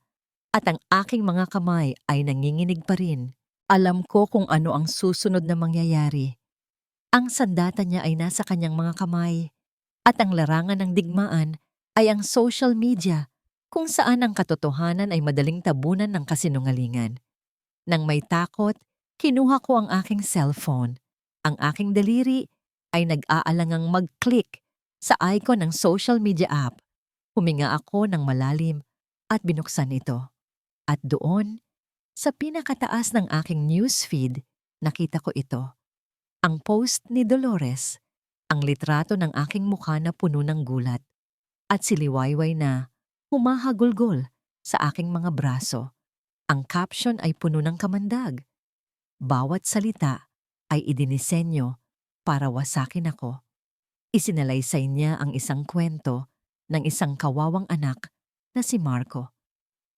at ang aking mga kamay ay nanginginig pa rin. Alam ko kung ano ang susunod na mangyayari. Ang sandata niya ay nasa kanyang mga kamay at ang larangan ng digmaan ay ang social media kung saan ang katotohanan ay madaling tabunan ng kasinungalingan. Nang may takot, kinuha ko ang aking cellphone. Ang aking daliri ay nag-aalangang mag-click sa icon ng social media app. Huminga ako ng malalim at binuksan ito. At doon, sa pinakataas ng aking newsfeed, nakita ko ito. Ang post ni Dolores, ang litrato ng aking mukha na puno ng gulat, at si Liwayway na humahagulgol sa aking mga braso. Ang caption ay puno ng kamandag. Bawat salita ay idinisenyo para wasakin ako. Isinalaysay niya ang isang kwento ng isang kawawang anak na si Marco,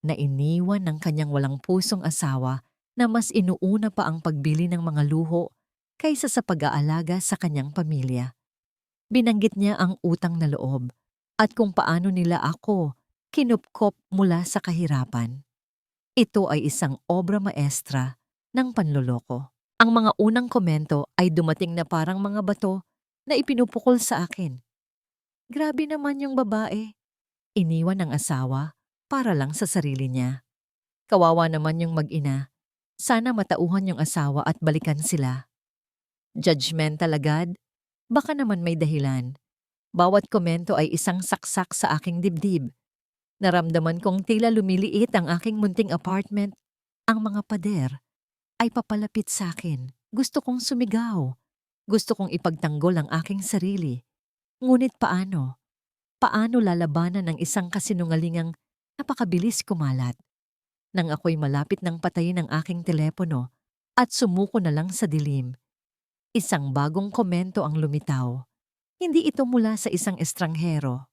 na iniwan ng kanyang walang pusong asawa na mas inuuna pa ang pagbili ng mga luho kaysa sa pag-aalaga sa kanyang pamilya. Binanggit niya ang utang na loob at kung paano nila ako kinupkop mula sa kahirapan. Ito ay isang obra maestra ng panloloko. Ang mga unang komento ay dumating na parang mga bato na ipinupukol sa akin. Grabe naman yung babae. Iniwan ng asawa para lang sa sarili niya. Kawawa naman yung mag-ina. Sana matauhan yung asawa at balikan sila. Judgmental agad? Baka naman may dahilan. Bawat komento ay isang saksak sa aking dibdib. Naramdaman kong tila lumiliit ang aking munting apartment. Ang mga pader ay papalapit sa akin. Gusto kong sumigaw. Gusto kong ipagtanggol ang aking sarili. Ngunit paano? Paano lalabanan ng isang kasinungalingang napakabilis kumalat? Nang ako'y malapit ng patayin ang aking telepono at sumuko na lang sa dilim, isang bagong komento ang lumitaw. Hindi ito mula sa isang estranghero.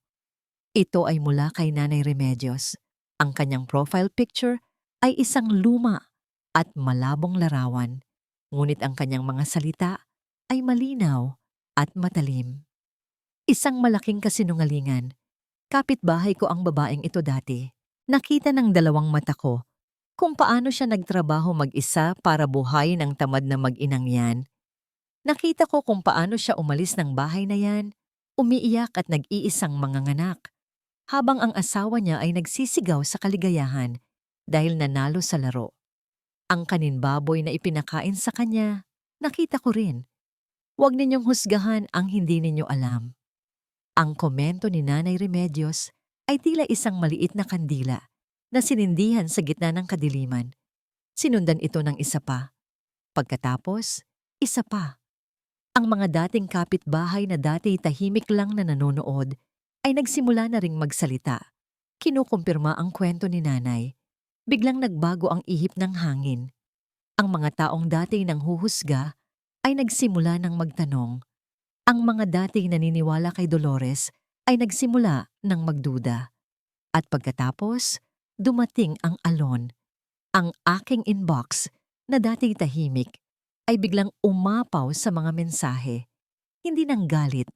Ito ay mula kay Nanay Remedios. Ang kanyang profile picture ay isang luma at malabong larawan. Ngunit ang kanyang mga salita ay malinaw at matalim. Isang malaking kasinungalingan. Kapitbahay ko ang babaeng ito dati. Nakita ng dalawang mata ko kung paano siya nagtrabaho mag-isa para buhayin ang tamad na mag-inang yan. Nakita ko kung paano siya umalis ng bahay na yan, umiiyak at nag-iisang manganganak, habang ang asawa niya ay nagsisigaw sa kaligayahan dahil nanalo sa laro. Ang kaninbaboy na ipinakain sa kanya, nakita ko rin. Huwag ninyong husgahan ang hindi ninyo alam. Ang komento ni Nanay Remedios ay tila isang maliit na kandila na sinindihan sa gitna ng kadiliman. Sinundan ito ng isa pa. Pagkatapos, isa pa. Ang mga dating kapitbahay na dati tahimik lang na nanonood ay nagsimula na ring magsalita. Kinukumpirma ang kwento ni Nanay. Biglang nagbago ang ihip ng hangin. Ang mga taong dati nang huhusga ay nagsimula ng magtanong. Ang mga dating naniniwala kay Dolores ay nagsimula ng magduda. At pagkatapos, dumating ang alon. Ang aking inbox na dati tahimik ay biglang umapaw sa mga mensahe. Hindi ng galit,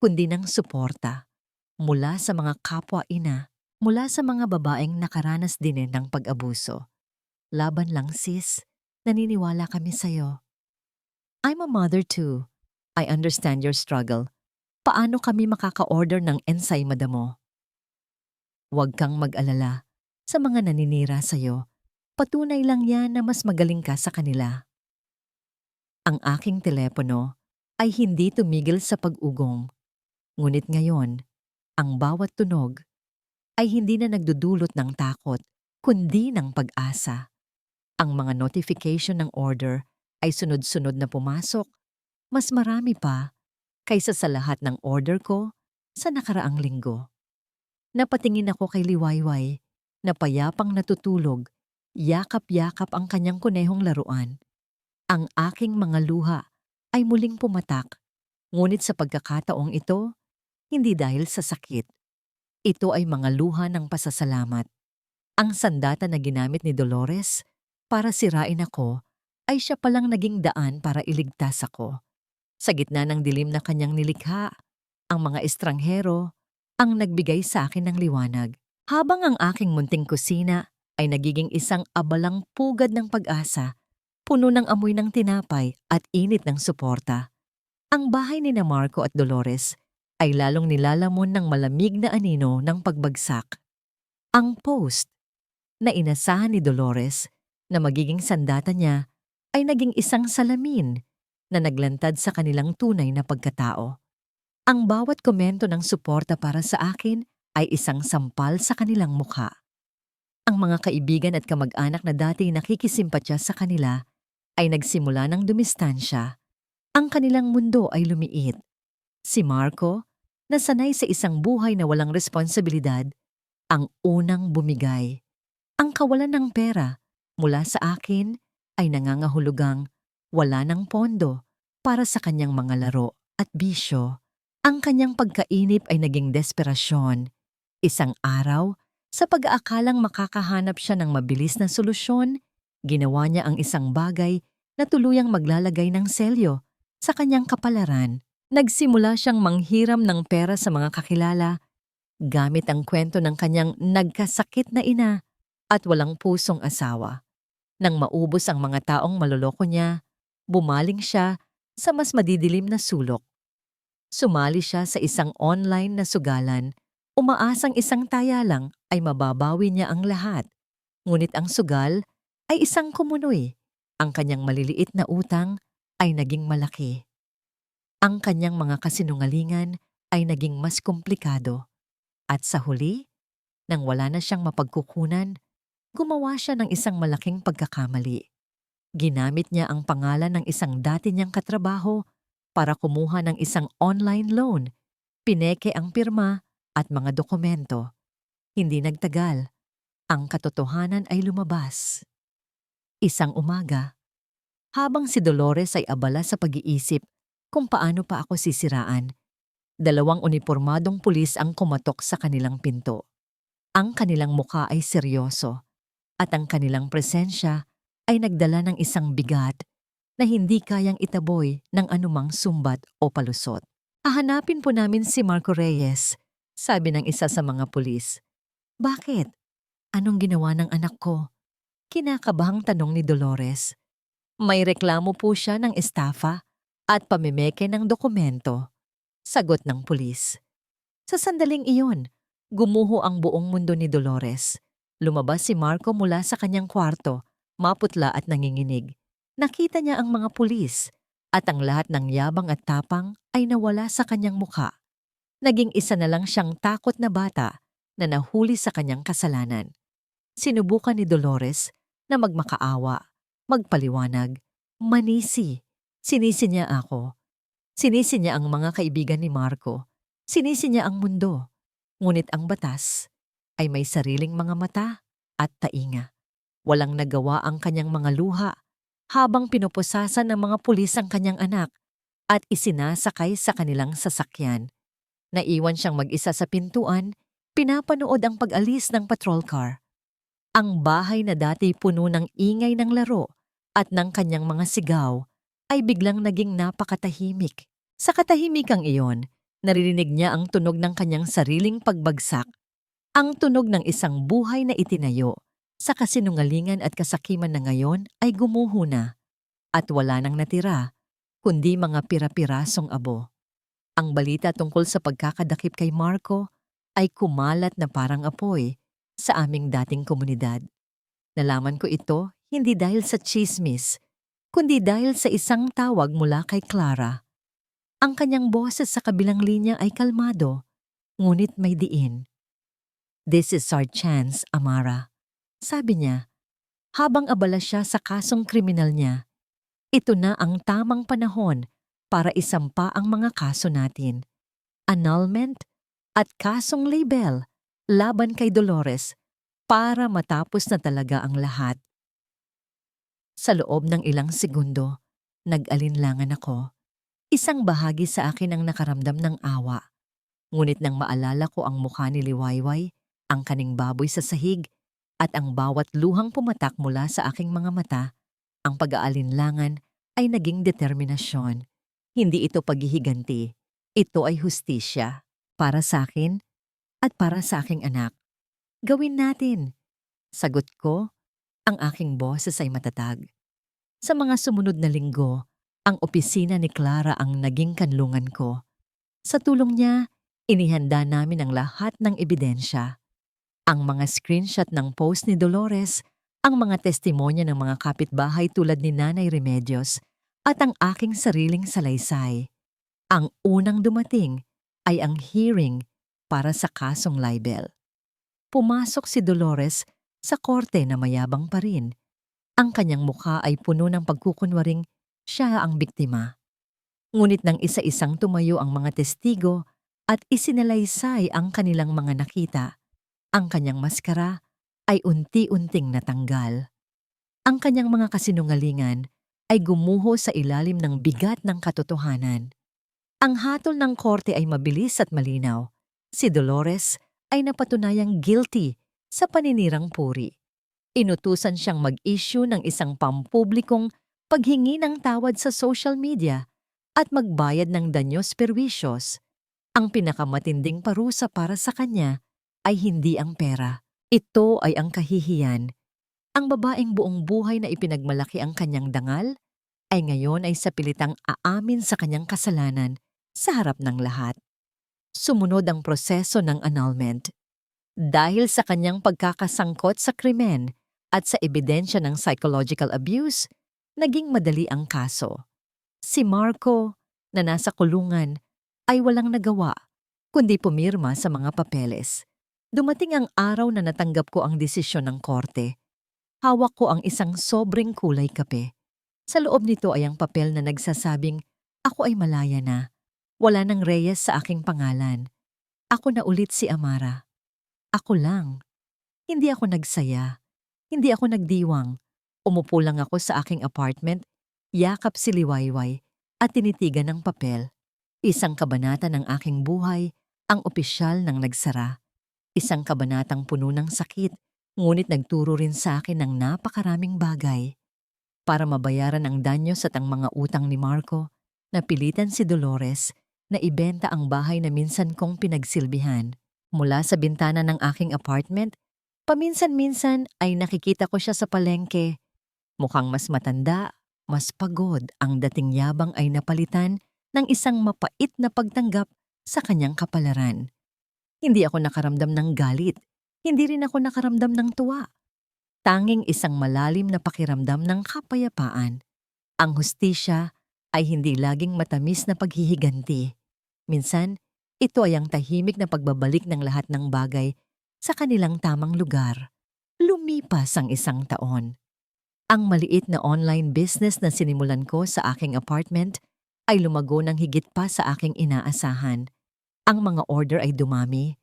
kundi ng suporta. Mula sa mga kapwa-ina, mula sa mga babaeng nakaranas din ng pag-abuso. Laban lang sis, naniniwala kami sa'yo. I'm a mother too. I understand your struggle. Paano kami makaka-order ng ensaymada mo? Huwag kang mag-alala. Sa mga naninira sa'yo, patunay lang yan na mas magaling ka sa kanila. Ang aking telepono ay hindi tumigil sa pag-ugong. Ngunit ngayon, ang bawat tunog ay hindi na nagdudulot ng takot, kundi ng pag-asa. Ang mga notification ng order ay sunod-sunod na pumasok. Mas marami pa. kaysa sa lahat ng order ko sa nakaraang linggo. Napatingin ako kay Liwayway na payapang natutulog, yakap-yakap ang kanyang kunehong laruan. Ang aking mga luha ay muling pumatak, ngunit sa pagkakataong ito, hindi dahil sa sakit. Ito ay mga luha ng pasasalamat. Ang sandata na ginamit ni Dolores para sirain ako ay siya palang naging daan para iligtas ako. Sa gitna ng dilim na kanyang nilikha, ang mga estranghero ang nagbigay sa akin ng liwanag. Habang ang aking munting kusina ay nagiging isang abalang pugad ng pag-asa, puno ng amoy ng tinapay at init ng suporta. Ang bahay ni na Marco at Dolores ay lalong nilalamon ng malamig na anino ng pagbagsak. Ang post na inasahan ni Dolores na magiging sandata niya ay naging isang salamin na naglantad sa kanilang tunay na pagkatao. Ang bawat komento ng suporta para sa akin ay isang sampal sa kanilang mukha. Ang mga kaibigan at kamag-anak na dati nakikisimpatya sa kanila ay nagsimula ng dumistansya. Ang kanilang mundo ay lumiit. Si Marco, na sanay sa isang buhay na walang responsibilidad, ang unang bumigay. Ang kawalan ng pera mula sa akin ay nangangahulugang wala ng pondo para sa kanyang mga laro at bisyo. Ang kanyang pagkainip ay naging desperasyon. Isang araw, sa pag-aakalang makakahanap siya ng mabilis na solusyon, ginawa niya ang isang bagay na tuluyang maglalagay ng selyo sa kanyang kapalaran. Nagsimula siyang manghiram ng pera sa mga kakilala gamit ang kwento ng kanyang nagkasakit na ina at walang pusong asawa. Nang maubos ang mga taong maloloko niya, bumaling siya sa mas madidilim na sulok. Sumali siya sa isang online na sugalan, umaasang isang taya lang ay mababawi niya ang lahat. Ngunit ang sugal ay isang kumunoy. Ang kanyang maliliit na utang ay naging malaki. Ang kanyang mga kasinungalingan ay naging mas komplikado. At sa huli, nang wala na siyang mapagkukunan, gumawa siya ng isang malaking pagkakamali. Ginamit niya ang pangalan ng isang dati niyang katrabaho para kumuha ng isang online loan. Pineke ang pirma at mga dokumento. Hindi nagtagal. Ang katotohanan ay lumabas. Isang umaga, habang si Dolores ay abala sa pag-iisip kung paano pa ako sisiraan, 2 unipormadong pulis ang kumatok sa kanilang pinto. Ang kanilang mukha ay seryoso at ang kanilang presensya ay nagdala ng isang bigat na hindi kayang itaboy ng anumang sumbat o palusot. "Hahanapin po namin si Marco Reyes," sabi ng isa sa mga pulis. "Bakit? Anong ginawa ng anak ko?" Kinakabahang tanong ni Dolores. "May reklamo po siya ng estafa at pamimeke ng dokumento," sagot ng pulis. Sa sandaling iyon, gumuho ang buong mundo ni Dolores. Lumabas si Marco mula sa kanyang kwarto, maputla at nanginginig. Nakita niya ang mga pulis at ang lahat ng yabang at tapang ay nawala sa kanyang mukha. Naging isa na lang siyang takot na bata na nahuli sa kanyang kasalanan. Sinubukan ni Dolores na magmakaawa, magpaliwanag, manisi. Sinisi niya ako. Sinisi niya ang mga kaibigan ni Marco. Sinisi niya ang mundo. Ngunit ang batas ay may sariling mga mata at tainga. Walang nagawa ang kanyang mga luha habang pinupusasan ng mga pulis ang kanyang anak at isinasakay sa kanilang sasakyan. Naiwan siyang mag-isa sa pintuan, pinapanood ang pag-alis ng patrol car. Ang bahay na dati puno ng ingay ng laro at ng kanyang mga sigaw ay biglang naging napakatahimik. Sa katahimikang iyon, naririnig niya ang tunog ng kanyang sariling pagbagsak, ang tunog ng isang buhay na itinayo. Sa kasinungalingan at kasakiman na ngayon ay gumuho na at wala nang natira, kundi mga pira-pirasong abo. Ang balita tungkol sa pagkakadakip kay Marco ay kumalat na parang apoy sa aming dating komunidad. Nalaman ko ito hindi dahil sa tsismis, kundi dahil sa isang tawag mula kay Clara. Ang kanyang boses sa kabilang linya ay kalmado, ngunit may diin. "This is our chance, Amara," sabi niya, habang abala siya sa kasong kriminal niya. "Ito na ang tamang panahon para isampa ang mga kaso natin. Annulment at kasong label laban kay Dolores para matapos na talaga ang lahat. Sa loob ng ilang segundo, nag-alinlangan ako. Isang bahagi sa akin ang nakaramdam ng awa. Ngunit nang maalala ko ang mukha ni Liwayway, ang kaning baboy sa sahig, at ang bawat luhang pumatak mula sa aking mga mata, ang pag-aalinlangan ay naging determinasyon. Hindi ito paghihiganti. Ito ay hustisya. Para sa akin at para sa aking anak. Gawin natin. Sagot ko, ang aking boses ay matatag. Sa mga sumunod na linggo, ang opisina ni Clara ang naging kanlungan ko. Sa tulong niya, inihanda namin ang lahat ng ebidensya. Ang mga screenshot ng post ni Dolores, ang mga testimonya ng mga kapitbahay tulad ni Nanay Remedios, at ang aking sariling salaysay. Ang unang dumating ay ang hearing para sa kasong libel. Pumasok si Dolores sa korte na mayabang pa rin. Ang kanyang mukha ay puno ng pagkukunwaring siya ang biktima. Ngunit nang isa-isang tumayo ang mga testigo at isinalaysay ang kanilang mga nakita, ang kanyang maskara ay unti-unting natanggal. Ang kanyang mga kasinungalingan ay gumuho sa ilalim ng bigat ng katotohanan. Ang hatol ng korte ay mabilis at malinaw. Si Dolores ay napatunayang guilty sa paninirang puri. Inutusan siyang mag-issue ng isang pampublikong paghingi ng tawad sa social media at magbayad ng danyos perwisyos. Ang pinakamatinding parusa para sa kanya ay hindi ang pera. Ito ay ang kahihiyan. Ang babaeng buong buhay na ipinagmalaki ang kanyang dangal ay ngayon ay sa pilitang aamin sa kanyang kasalanan sa harap ng lahat. Sumunod ang proseso ng annulment. Dahil sa kanyang pagkakasangkot sa krimen at sa ebidensya ng psychological abuse, naging madali ang kaso. Si Marco, na nasa kulungan, ay walang nagawa, kundi pumirma sa mga papeles. Dumating ang araw na natanggap ko ang desisyon ng korte. Hawak ko ang isang sobrang kulay kape. Sa loob nito ay ang papel na nagsasabing, ako ay malaya na. Wala nang Reyes sa aking pangalan. Ako na ulit si Amara. Ako lang. Hindi ako nagsaya. Hindi ako nagdiwang. Umupo lang ako sa aking apartment, yakap si Liwayway at tinitigan ng papel. Isang kabanata ng aking buhay, ang opisyal ng nagsara. Isang kabanatang puno ng sakit, ngunit nagturo rin sa akin ng napakaraming bagay. Para mabayaran ang danyos at ang mga utang ni Marco, napilitan si Dolores na ibenta ang bahay na minsan kong pinagsilbihan. Mula sa bintana ng aking apartment, paminsan-minsan ay nakikita ko siya sa palengke. Mukhang mas matanda, mas pagod, ang dating yabang ay napalitan ng isang mapait na pagtanggap sa kanyang kapalaran. Hindi ako nakaramdam ng galit, hindi rin ako nakaramdam ng tuwa. Tanging isang malalim na pakiramdam ng kapayapaan. Ang hustisya ay hindi laging matamis na paghihiganti. Minsan, ito ay ang tahimik na pagbabalik ng lahat ng bagay sa kanilang tamang lugar. Lumipas ang isang taon. Ang maliit na online business na sinimulan ko sa aking apartment ay lumago ng higit pa sa aking inaasahan. Ang mga order ay dumami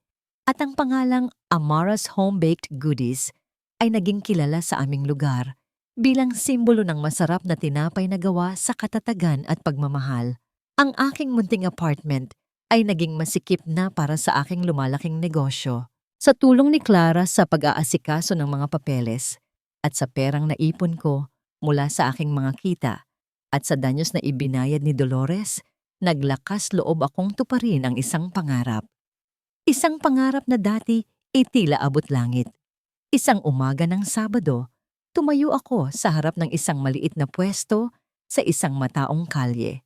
at ang pangalang Amara's Home-Baked Goodies ay naging kilala sa aming lugar bilang simbolo ng masarap na tinapay na gawa sa katatagan at pagmamahal. Ang aking munting apartment ay naging masikip na para sa aking lumalaking negosyo. Sa tulong ni Clara sa pag-aasikaso ng mga papeles at sa perang naipon ko mula sa aking mga kita at sa danyos na ibinayad ni Dolores, naglakas loob akong tuparin ang isang pangarap. Isang pangarap na dati ay tila abot langit. Isang umaga ng Sabado, tumayo ako sa harap ng isang maliit na pwesto sa isang mataong kalye.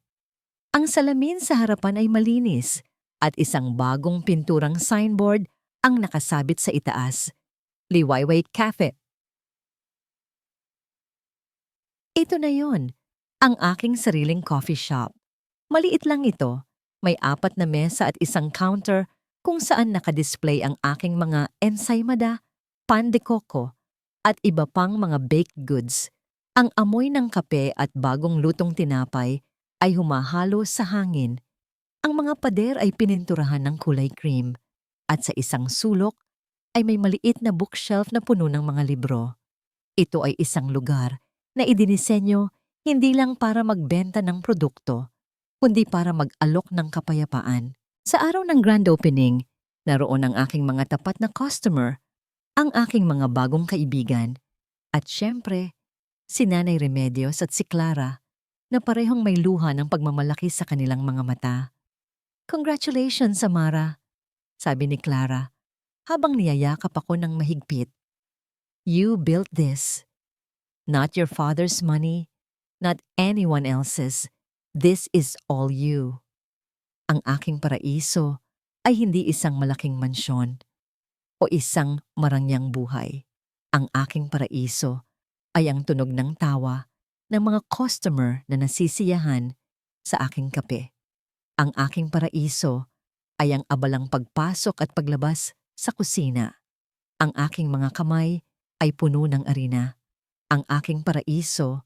Ang salamin sa harapan ay malinis at isang bagong pinturang signboard ang nakasabit sa itaas. Liwayway Cafe. Ito na yon, ang aking sariling coffee shop. Maliit lang ito, may 4 na mesa at isang counter kung saan nakadisplay ang aking mga ensaymada, pan de coco, at iba pang mga baked goods. Ang amoy ng kape at bagong lutong tinapay ay humahalo sa hangin. Ang mga pader ay pininturahan ng kulay cream at sa isang sulok ay may maliit na bookshelf na puno ng mga libro. Ito ay isang lugar na idinisenyo hindi lang para magbenta ng produkto, kundi para mag-alok ng kapayapaan. Sa araw ng grand opening, naroon ang aking mga tapat na customer, ang aking mga bagong kaibigan, at syempre, si Nanay Remedios at si Clara na parehong may luha ng pagmamalaki sa kanilang mga mata. "Congratulations, Samara," sabi ni Clara habang niyayakap ako ng mahigpit. "You built this. Not your father's money, not anyone else's. This is all you." Ang aking paraiso ay hindi isang malaking mansyon o isang marangyang buhay. Ang aking paraiso ay ang tunog ng tawa ng mga customer na nasisiyahan sa aking kape. Ang aking paraiso ay ang abalang pagpasok at paglabas sa kusina. Ang aking mga kamay ay puno ng arena. Ang aking paraiso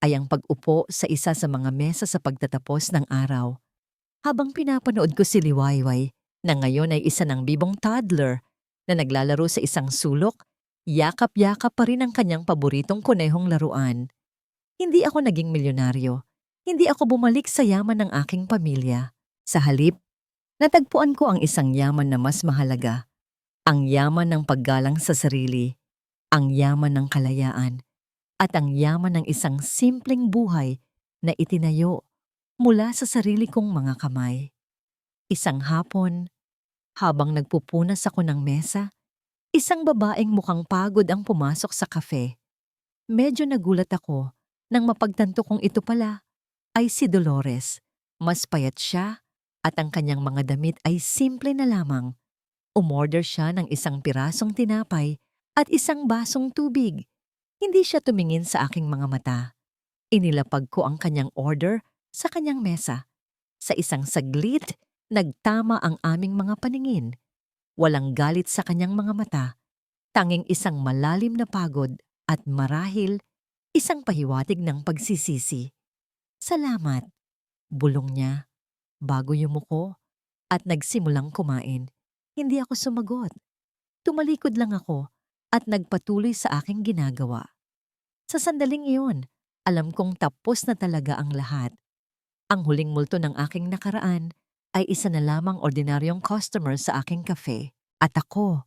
ay ang pag-upo sa isa sa mga mesa sa pagtatapos ng araw. Habang pinapanood ko si Liwayway na ngayon ay isa ng bibong toddler na naglalaro sa isang sulok, yakap-yakap pa rin ang kanyang paboritong kunehong laruan. Hindi ako naging milyonaryo. Hindi ako bumalik sa yaman ng aking pamilya. Sa halip, natagpuan ko ang isang yaman na mas mahalaga. Ang yaman ng paggalang sa sarili, ang yaman ng kalayaan, at ang yaman ng isang simpleng buhay na itinayo mula sa sarili kong mga kamay. Isang hapon, habang nagpupunas ako ng mesa, isang babaeng mukhang pagod ang pumasok sa kafe. Medyo nagulat ako nang mapagtanto kong ito pala ay si Dolores. Mas payat siya at ang kanyang mga damit ay simple na lamang. Umorder siya ng isang pirasong tinapay at isang basong tubig. Hindi siya tumingin sa aking mga mata. Inilapag ko ang kanyang order sa kanyang mesa. Sa isang saglit, nagtama ang aming mga paningin. Walang galit sa kanyang mga mata, tanging isang malalim na pagod at marahil isang pahiwatig ng pagsisisi. "Salamat," bulong niya, bago yumuko at nagsimulang kumain. Hindi ako sumagot. Tumalikod lang ako at nagpatuloy sa aking ginagawa. Sa sandaling iyon, alam kong tapos na talaga ang lahat. Ang huling multo ng aking nakaraan ay isa na lamang ordinaryong customer sa aking cafe. At ako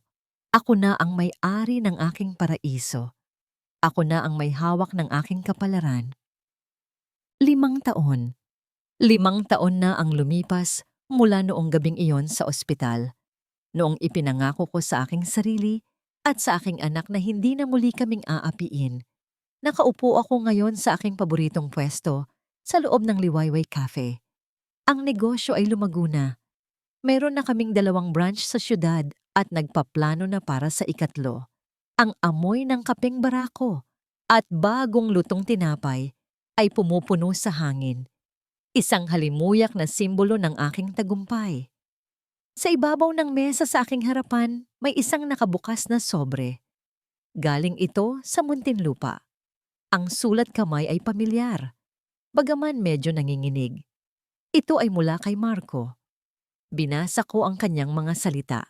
na ang may-ari ng aking paraiso. Ako na ang may hawak ng aking kapalaran. 5 taon. 5 taon na ang lumipas mula noong gabing iyon sa ospital. Noong ipinangako ko sa aking sarili at sa aking anak na hindi na muli kaming aapiin. Nakaupo ako ngayon sa aking paboritong pwesto sa loob ng Liwayway Cafe. Ang negosyo ay lumago na. Meron na kaming 2 branch sa syudad at nagpaplano na para sa 3. Ang amoy ng kapeng barako at bagong lutong tinapay ay pumupuno sa hangin. Isang halimuyak na simbolo ng aking tagumpay. Sa ibabaw ng mesa sa aking harapan, may isang nakabukas na sobre. Galing ito sa Muntinlupa. Ang sulat kamay ay pamilyar, bagaman medyo nanginginig. Ito ay mula kay Marco. Binasa ko ang kanyang mga salita.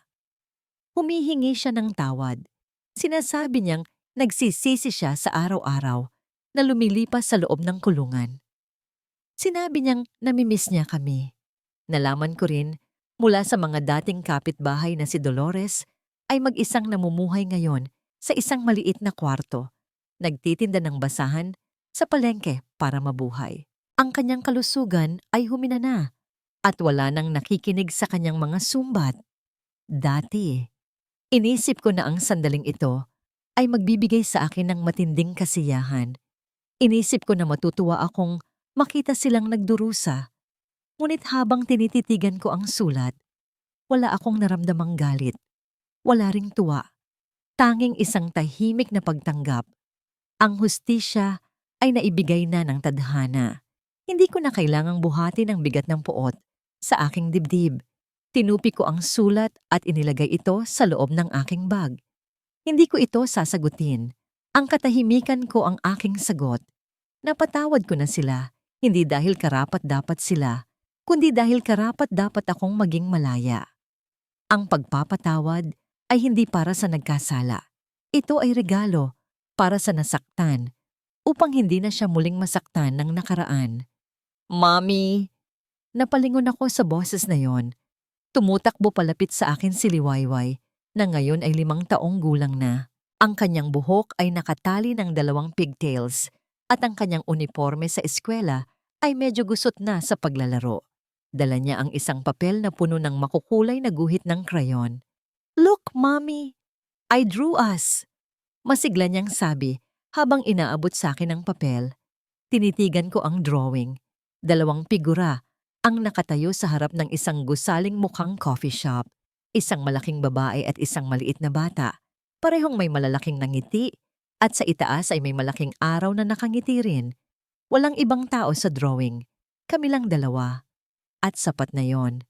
Humihingi siya ng tawad. Sinasabi niyang nagsisisi siya sa araw-araw na lumilipas sa loob ng kulungan. Sinabi niyang namimiss niya kami. Nalaman ko rin mula sa mga dating kapitbahay na si Dolores ay mag-isang namumuhay ngayon sa isang maliit na kwarto. Nagtitinda ng basahan sa palengke para mabuhay. Ang kanyang kalusugan ay humina na at wala nang nakikinig sa kanyang mga sumbat. Dati, inisip ko na ang sandaling ito ay magbibigay sa akin ng matinding kasiyahan. Inisip ko na matutuwa akong makita silang nagdurusa. Ngunit habang tinititigan ko ang sulat, wala akong naramdamang galit. Wala ring tuwa. Tanging isang tahimik na pagtanggap. Ang hustisya ay naibigay na ng tadhana. Hindi ko na kailangang buhatin ang bigat ng puot sa aking dibdib. Tinupi ko ang sulat at inilagay ito sa loob ng aking bag. Hindi ko ito sasagutin. Ang katahimikan ko ang aking sagot. Napatawad ko na sila. Hindi dahil karapat-dapat sila, kundi dahil karapat-dapat akong maging malaya. Ang pagpapatawad ay hindi para sa nagkasala. Ito ay regalo para sa nasaktan upang hindi na siya muling masaktan ng nakaraan. Mommy! Napalingon ako sa boses na yon. Tumutakbo palapit sa akin si Liwayway na ngayon ay 5 taong gulang na. Ang kanyang buhok ay nakatali ng 2 pigtails at ang kanyang uniforme sa eskwela ay medyo gusot na sa paglalaro. Dala niya ang isang papel na puno ng makukulay na guhit ng crayon. "Look, Mommy! I drew us!" Masigla niyang sabi habang inaabot sa akin ang papel. Tinitigan ko ang drawing. 2 figura ang nakatayo sa harap ng isang gusaling mukhang coffee shop. Isang malaking babae at isang maliit na bata. Parehong may malalaking nangiti at sa itaas ay may malaking araw na nakangiti rin. Walang ibang tao sa drawing. Kami lang 2. At sapat na yon.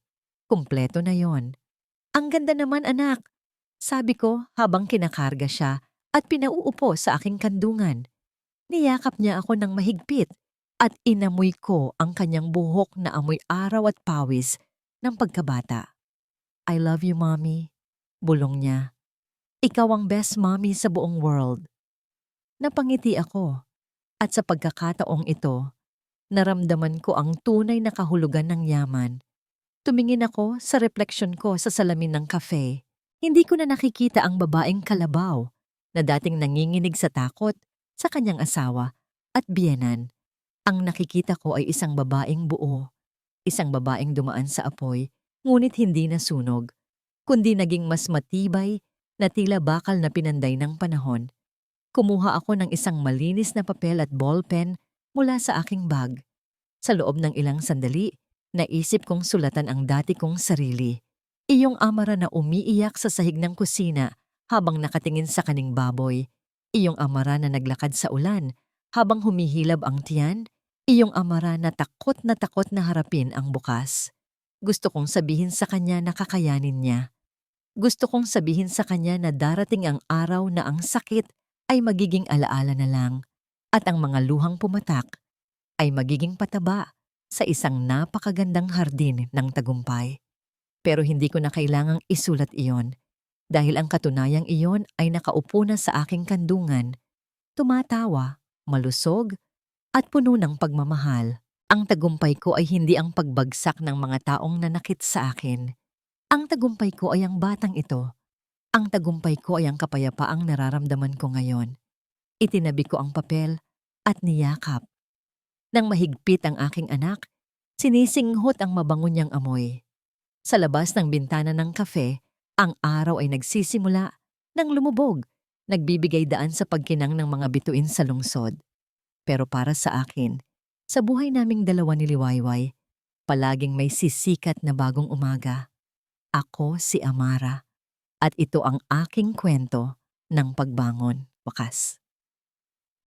Kumpleto na yon. "Ang ganda naman, anak," sabi ko habang kinakarga siya at pinauupo sa aking kandungan. Niyakap niya ako ng mahigpit at inamoy ko ang kanyang buhok na amoy araw at pawis ng pagkabata. "I love you, Mommy," bulong niya. "Ikaw ang best mommy sa buong world." Napangiti ako at sa pagkakataong ito, naramdaman ko ang tunay na kahulugan ng yaman. Tumingin ako sa refleksyon ko sa salamin ng cafe. Hindi ko na nakikita ang babaeng kalabaw na dating nanginginig sa takot sa kanyang asawa at biyenan. Ang nakikita ko ay isang babaeng buo, isang babaeng dumaan sa apoy, ngunit hindi nasunog, kundi naging mas matibay na tila bakal na pinanday ng panahon. Kumuha ako ng isang malinis na papel at ballpen mula sa aking bag. Sa loob ng ilang sandali, naisip kong sulatan ang dati kong sarili. Iyong amara na umiiyak sa sahig ng kusina habang nakatingin sa kaning baboy. Iyong amara na naglakad sa ulan habang humihilab ang tiyan. Iyong amara na takot na harapin ang bukas. Gusto kong sabihin sa kanya na kakayanin niya. Gusto kong sabihin sa kanya na darating ang araw na ang sakit ay magiging alaala na lang at ang mga luhang pumatak ay magiging pataba sa isang napakagandang hardin ng tagumpay. Pero hindi ko na kailangang isulat iyon dahil ang katunayang iyon ay nakaupo na sa aking kandungan, tumatawa, malusog, at puno ng pagmamahal. Ang tagumpay ko ay hindi ang pagbagsak ng mga taong nanakit sa akin. Ang tagumpay ko ay ang batang ito. Ang tagumpay ko ay ang kapayapaang nararamdaman ko ngayon. Itinabi ko ang papel at niyakap. Nang mahigpit ang aking anak, sinisinghot ang mabango niyang amoy. Sa labas ng bintana ng kafe, ang araw ay nagsisimula ng lumubog, nagbibigay daan sa pagkinang ng mga bituin sa lungsod. Pero para sa akin, sa buhay naming 2 ni Liwayway, palaging may sisikat na bagong umaga. Ako si Amara. At ito ang aking kwento ng pagbangon, wakas.